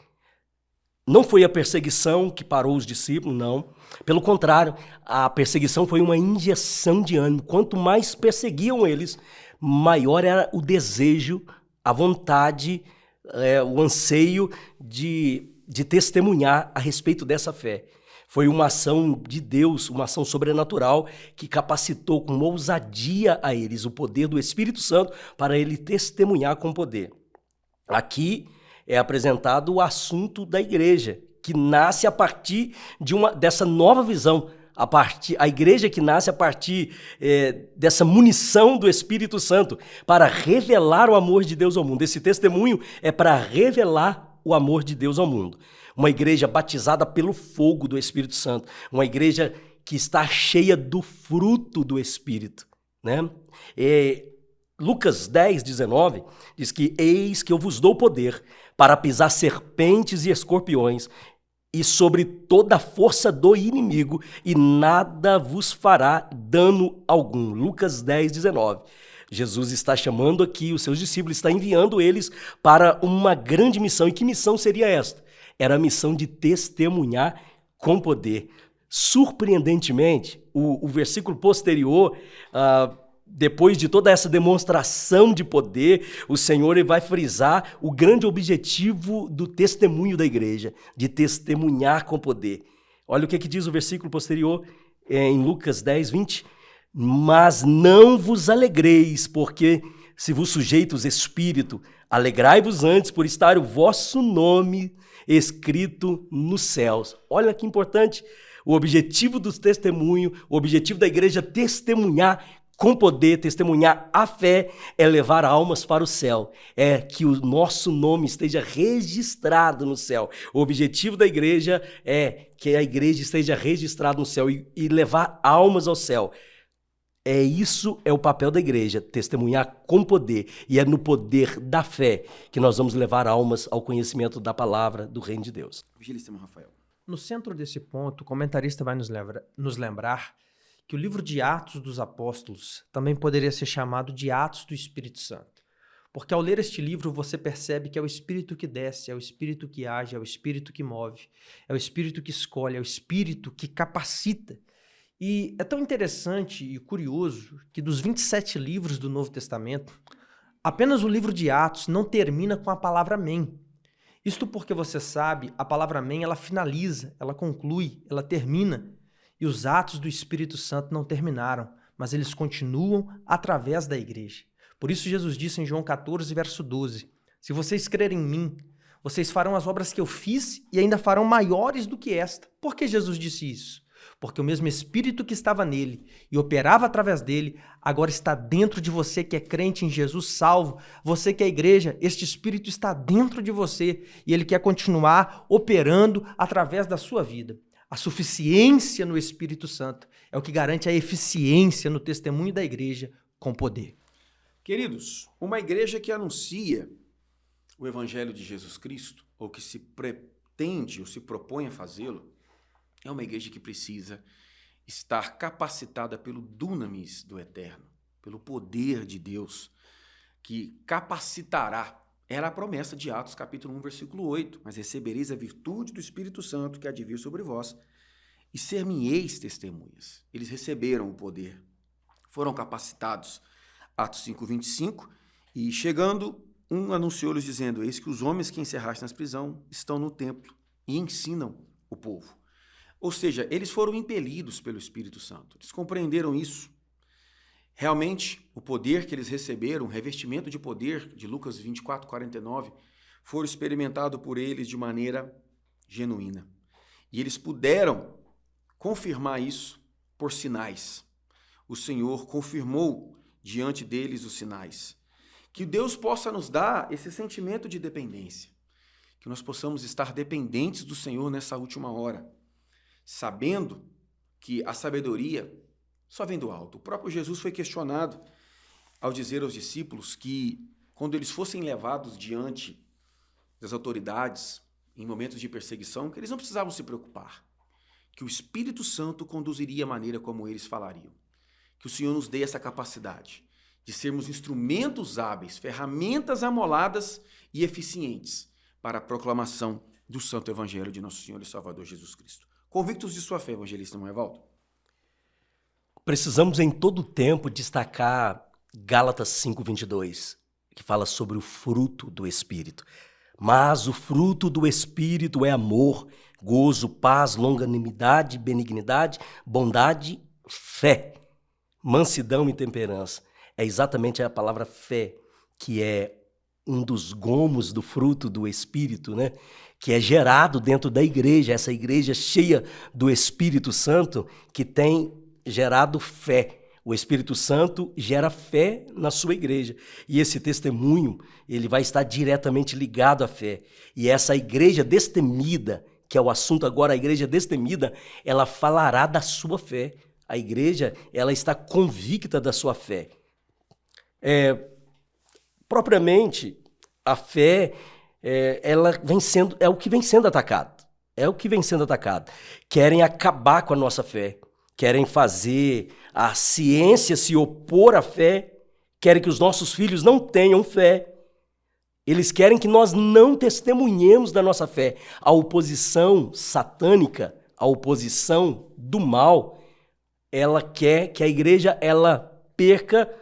Não foi a perseguição que parou os discípulos, não. Pelo contrário, a perseguição foi uma injeção de ânimo. Quanto mais perseguiam eles, maior era o desejo, a vontade, o anseio de testemunhar a respeito dessa fé. Foi uma ação de Deus, uma ação sobrenatural que capacitou com ousadia a eles o poder do Espírito Santo para ele testemunhar com poder. Aqui é apresentado o assunto da igreja, que nasce a partir dessa nova visão, a igreja que nasce a partir dessa munição do Espírito Santo para revelar o amor de Deus ao mundo. Esse testemunho é para revelar o amor de Deus ao mundo. Uma igreja batizada pelo fogo do Espírito Santo, uma igreja que está cheia do fruto do Espírito, né? Lucas 10, 19 diz que eis que eu vos dou poder para pisar serpentes e escorpiões e sobre toda a força do inimigo e nada vos fará dano algum. Lucas 10, 19. Jesus está chamando aqui os seus discípulos, está enviando eles para uma grande missão. E que missão seria esta? Era a missão de testemunhar com poder. Surpreendentemente, o versículo posterior, depois de toda essa demonstração de poder, o Senhor vai frisar o grande objetivo do testemunho da igreja, de testemunhar com poder. Olha o que diz o versículo posterior, em Lucas 10, 20. Mas não vos alegreis, porque se vos sujeitos espírito, alegrai-vos antes por estar o vosso nome escrito nos céus. Olha que importante, o objetivo do testemunho, o objetivo da igreja testemunhar com poder, testemunhar a fé, é levar almas para o céu, é que o nosso nome esteja registrado no céu. O objetivo da igreja é que a igreja esteja registrada no céu e levar almas ao céu. Isso é o papel da igreja, testemunhar com poder, e é no poder da fé que nós vamos levar almas ao conhecimento da palavra do reino de Deus. Evangelista Rafael. No centro desse ponto, o comentarista vai nos lembrar que o livro de Atos dos Apóstolos também poderia ser chamado de Atos do Espírito Santo. Porque ao ler este livro você percebe que é o Espírito que desce, é o Espírito que age, é o Espírito que move, é o Espírito que escolhe, é o Espírito que capacita. E é tão interessante e curioso que dos 27 livros do Novo Testamento, apenas o livro de Atos não termina com a palavra amém. Isto porque você sabe, a palavra amém ela finaliza, ela conclui, ela termina. E os atos do Espírito Santo não terminaram, mas eles continuam através da igreja. Por isso Jesus disse em João 14, verso 12, se vocês crerem em mim, vocês farão as obras que eu fiz e ainda farão maiores do que esta. Por que Jesus disse isso? Porque o mesmo Espírito que estava nele e operava através dele, agora está dentro de você que é crente em Jesus salvo. Você que é igreja, este Espírito está dentro de você e ele quer continuar operando através da sua vida. A suficiência no Espírito Santo é o que garante a eficiência no testemunho da igreja com poder. Queridos, uma igreja que anuncia o Evangelho de Jesus Cristo, ou que se pretende ou se propõe a fazê-lo, é uma igreja que precisa estar capacitada pelo dunamis do Eterno, pelo poder de Deus, que capacitará. Era a promessa de Atos, capítulo 1, versículo 8. Mas recebereis a virtude do Espírito Santo que há de vir sobre vós, e ser-me-eis testemunhas. Eles receberam o poder, foram capacitados. Atos 5, 25. E chegando, um anunciou-lhes dizendo, eis que os homens que encerraste nas prisões estão no templo e ensinam o povo. Ou seja, eles foram impelidos pelo Espírito Santo. Eles compreenderam isso. Realmente, o poder que eles receberam, o revestimento de poder de Lucas 24, 49, foram experimentados por eles de maneira genuína. E eles puderam confirmar isso por sinais. O Senhor confirmou diante deles os sinais. Que Deus possa nos dar esse sentimento de dependência. Que nós possamos estar dependentes do Senhor nessa última hora, sabendo que a sabedoria só vem do alto. O próprio Jesus foi questionado ao dizer aos discípulos que, quando eles fossem levados diante das autoridades, em momentos de perseguição, que eles não precisavam se preocupar, que o Espírito Santo conduziria a maneira como eles falariam. Que o Senhor nos dê essa capacidade de sermos instrumentos hábeis, ferramentas amoladas e eficientes para a proclamação do Santo Evangelho de Nosso Senhor e Salvador Jesus Cristo. Convictos de sua fé, evangelista, não é, Valdo? Precisamos em todo tempo destacar Gálatas 5:22, que fala sobre o fruto do Espírito. Mas o fruto do Espírito é amor, gozo, paz, longanimidade, benignidade, bondade, fé, mansidão e temperança. É exatamente a palavra fé, que é um dos gomos do fruto do Espírito, né? Que é gerado dentro da igreja, essa igreja cheia do Espírito Santo, que tem gerado fé. O Espírito Santo gera fé na sua igreja. E esse testemunho, ele vai estar diretamente ligado à fé. E essa igreja destemida, que é o assunto agora, a igreja destemida, ela falará da sua fé. A igreja, ela está convicta da sua fé. Propriamente, a fé, ela vem sendo, é o que vem sendo atacado. É o que vem sendo atacado. Querem acabar com a nossa fé. Querem fazer a ciência se opor à fé, querem que os nossos filhos não tenham fé, eles querem que nós não testemunhemos da nossa fé. A oposição satânica, a oposição do mal, ela quer que a igreja perca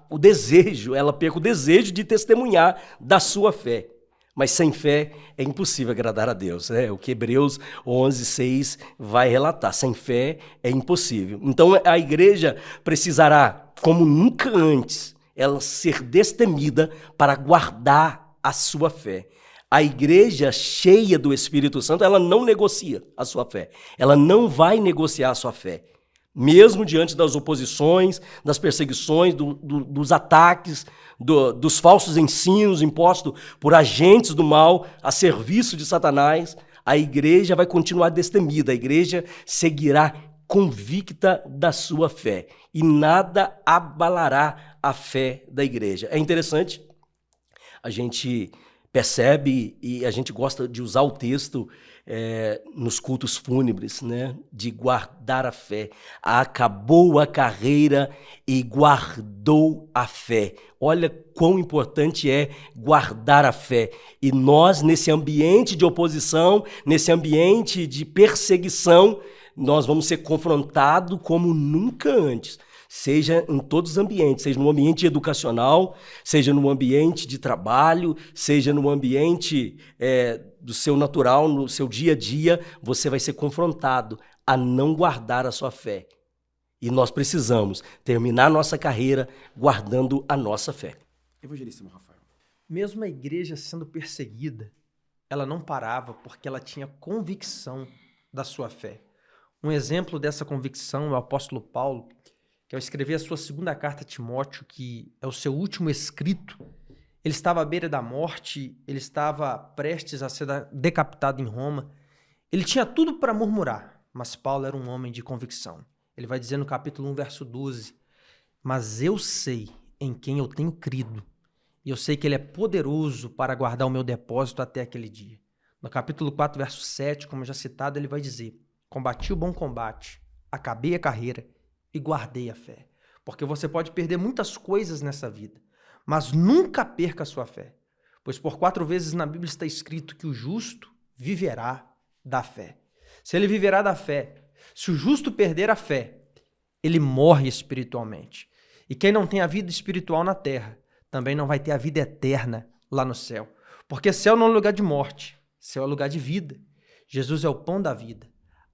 o desejo de testemunhar da sua fé. Mas sem fé é impossível agradar a Deus. O que Hebreus 11:6 vai relatar. Sem fé é impossível. Então a igreja precisará, como nunca antes, ela ser destemida para guardar a sua fé. A igreja cheia do Espírito Santo, ela não negocia a sua fé. Ela não vai negociar a sua fé. Mesmo diante das oposições, das perseguições, dos ataques, dos falsos ensinos impostos por agentes do mal a serviço de Satanás, a igreja vai continuar destemida, a igreja seguirá convicta da sua fé e nada abalará a fé da igreja. É interessante, a gente percebe e a gente gosta de usar o texto nos cultos fúnebres, né? De guardar a fé. Acabou a carreira e guardou a fé. Olha quão importante é guardar a fé. E nós, nesse ambiente de oposição, nesse ambiente de perseguição, nós vamos ser confrontados como nunca antes. Seja em todos os ambientes, seja no ambiente educacional, seja no ambiente de trabalho, seja no ambiente do seu natural, no seu dia a dia, você vai ser confrontado a não guardar a sua fé. E nós precisamos terminar nossa carreira guardando a nossa fé. Evangelíssimo Rafael. Mesmo a igreja sendo perseguida, ela não parava porque ela tinha convicção da sua fé. Um exemplo dessa convicção é o apóstolo Paulo, que ao escrever a sua segunda carta a Timóteo, que é o seu último escrito, ele estava à beira da morte, ele estava prestes a ser decapitado em Roma. Ele tinha tudo para murmurar, mas Paulo era um homem de convicção. Ele vai dizer no capítulo 1, verso 12, mas eu sei em quem eu tenho crido, e eu sei que ele é poderoso para guardar o meu depósito até aquele dia. No capítulo 4, verso 7, como já citado, ele vai dizer, combati o bom combate, acabei a carreira, e guardei a fé. Porque você pode perder muitas coisas nessa vida, mas nunca perca a sua fé. Pois por 4 vezes na Bíblia está escrito que o justo viverá da fé. Se ele viverá da fé, se o justo perder a fé, ele morre espiritualmente. E quem não tem a vida espiritual na terra, também não vai ter a vida eterna lá no céu. Porque céu não é lugar de morte, céu é lugar de vida. Jesus é o pão da vida,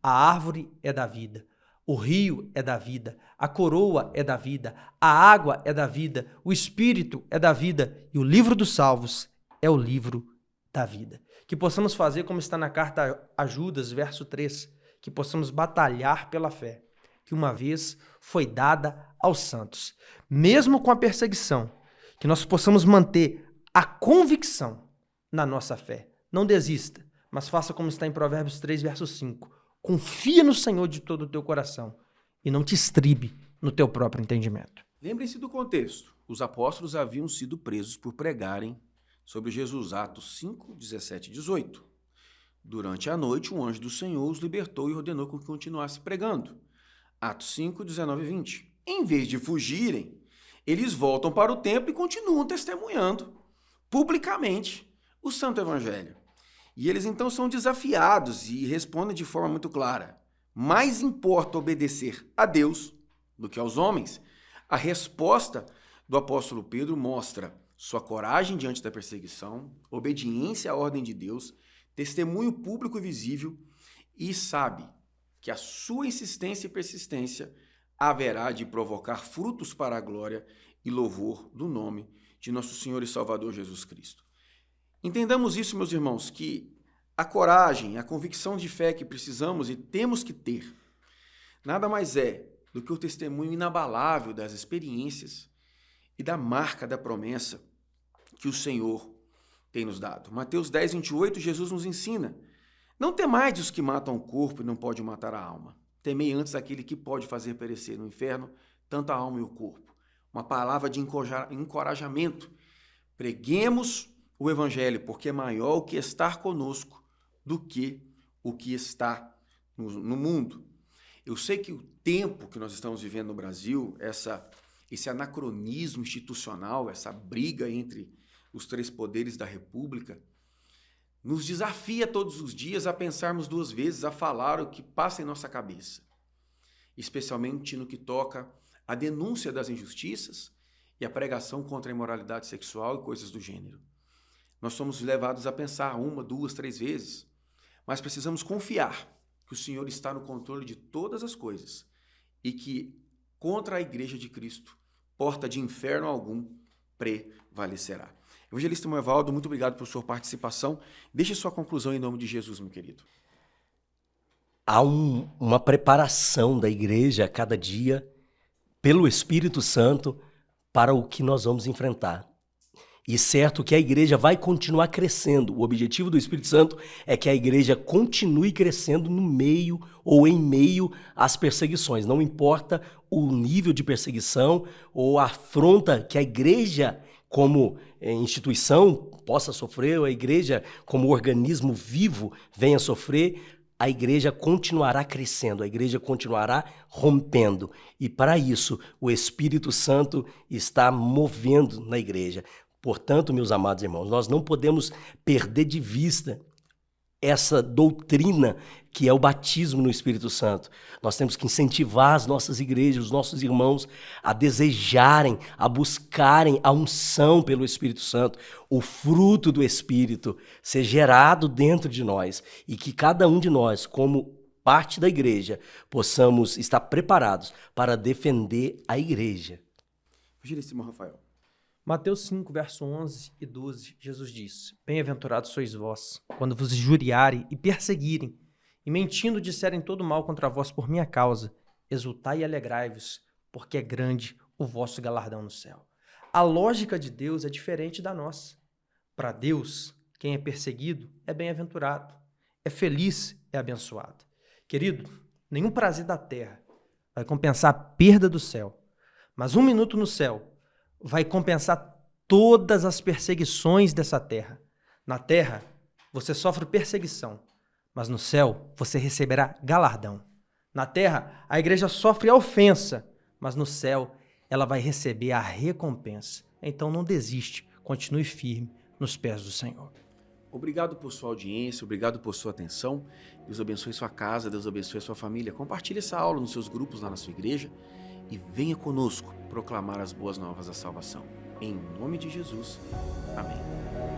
a árvore é da vida. O rio é da vida, a coroa é da vida, a água é da vida, o Espírito é da vida e o livro dos salvos é o livro da vida. Que possamos fazer como está na carta a Judas, verso 3, que possamos batalhar pela fé, que uma vez foi dada aos santos. Mesmo com a perseguição, que nós possamos manter a convicção na nossa fé. Não desista, mas faça como está em Provérbios 3, verso 5. Confia no Senhor de todo o teu coração e não te estribe no teu próprio entendimento. Lembrem-se do contexto. Os apóstolos haviam sido presos por pregarem sobre Jesus, Atos 5, 17 e 18. Durante a noite, um anjo do Senhor os libertou e ordenou que continuasse pregando. Atos 5, 19 e 20. Em vez de fugirem, eles voltam para o templo e continuam testemunhando publicamente o Santo Evangelho. E eles então são desafiados e respondem de forma muito clara. Mais importa obedecer a Deus do que aos homens. A resposta do apóstolo Pedro mostra sua coragem diante da perseguição, obediência à ordem de Deus, testemunho público e visível, e sabe que a sua insistência e persistência haverá de provocar frutos para a glória e louvor do nome de nosso Senhor e Salvador Jesus Cristo. Entendamos isso, meus irmãos, que a coragem, a convicção de fé que precisamos e temos que ter, nada mais é do que o testemunho inabalável das experiências e da marca da promessa que o Senhor tem nos dado. Mateus 10, 28, Jesus nos ensina: não temais os que matam o corpo e não podem matar a alma. Temei antes aquele que pode fazer perecer no inferno tanto a alma e o corpo. Uma palavra de encorajamento. Preguemos o Evangelho, porque é maior o que estar conosco do que o que está no mundo. Eu sei que o tempo que nós estamos vivendo no Brasil, esse anacronismo institucional, essa briga entre os três poderes da República, nos desafia todos os dias a pensarmos duas vezes, a falar o que passa em nossa cabeça, especialmente no que toca à denúncia das injustiças e a pregação contra a imoralidade sexual e coisas do gênero. Nós somos levados a pensar uma, duas, três vezes, mas precisamos confiar que o Senhor está no controle de todas as coisas e que contra a Igreja de Cristo, porta de inferno algum prevalecerá. Evangelista Moevaldo, muito obrigado por sua participação. Deixe sua conclusão em nome de Jesus, meu querido. Há uma preparação da igreja a cada dia pelo Espírito Santo para o que nós vamos enfrentar. E certo que a igreja vai continuar crescendo. O objetivo do Espírito Santo é que a igreja continue crescendo no meio ou em meio às perseguições. Não importa o nível de perseguição ou a afronta que a igreja como instituição possa sofrer, ou a igreja como organismo vivo venha sofrer, a igreja continuará crescendo, a igreja continuará rompendo. E para isso, o Espírito Santo está movendo na igreja. Portanto, meus amados irmãos, nós não podemos perder de vista essa doutrina que é o batismo no Espírito Santo. Nós temos que incentivar as nossas igrejas, os nossos irmãos a desejarem, a buscarem a unção pelo Espírito Santo, o fruto do Espírito ser gerado dentro de nós e que cada um de nós, como parte da igreja, possamos estar preparados para defender a igreja. Evangelista Rafael. Mateus 5, verso 11 e 12, Jesus diz: Bem-aventurados sois vós, quando vos injuriarem e perseguirem, e mentindo disserem todo mal contra vós por minha causa, exultai e alegrai-vos, porque é grande o vosso galardão no céu. A lógica de Deus é diferente da nossa. Para Deus, quem é perseguido é bem-aventurado, é feliz, é abençoado. Querido, nenhum prazer da terra vai compensar a perda do céu, mas 1 minuto no céu vai compensar todas as perseguições dessa terra. Na terra, você sofre perseguição, mas no céu você receberá galardão. Na terra, a igreja sofre a ofensa, mas no céu ela vai receber a recompensa. Então não desiste, continue firme nos pés do Senhor. Obrigado por sua audiência, obrigado por sua atenção. Deus abençoe sua casa, Deus abençoe sua família. Compartilhe essa aula nos seus grupos lá na sua igreja e venha conosco proclamar as boas novas da salvação. Em nome de Jesus. Amém.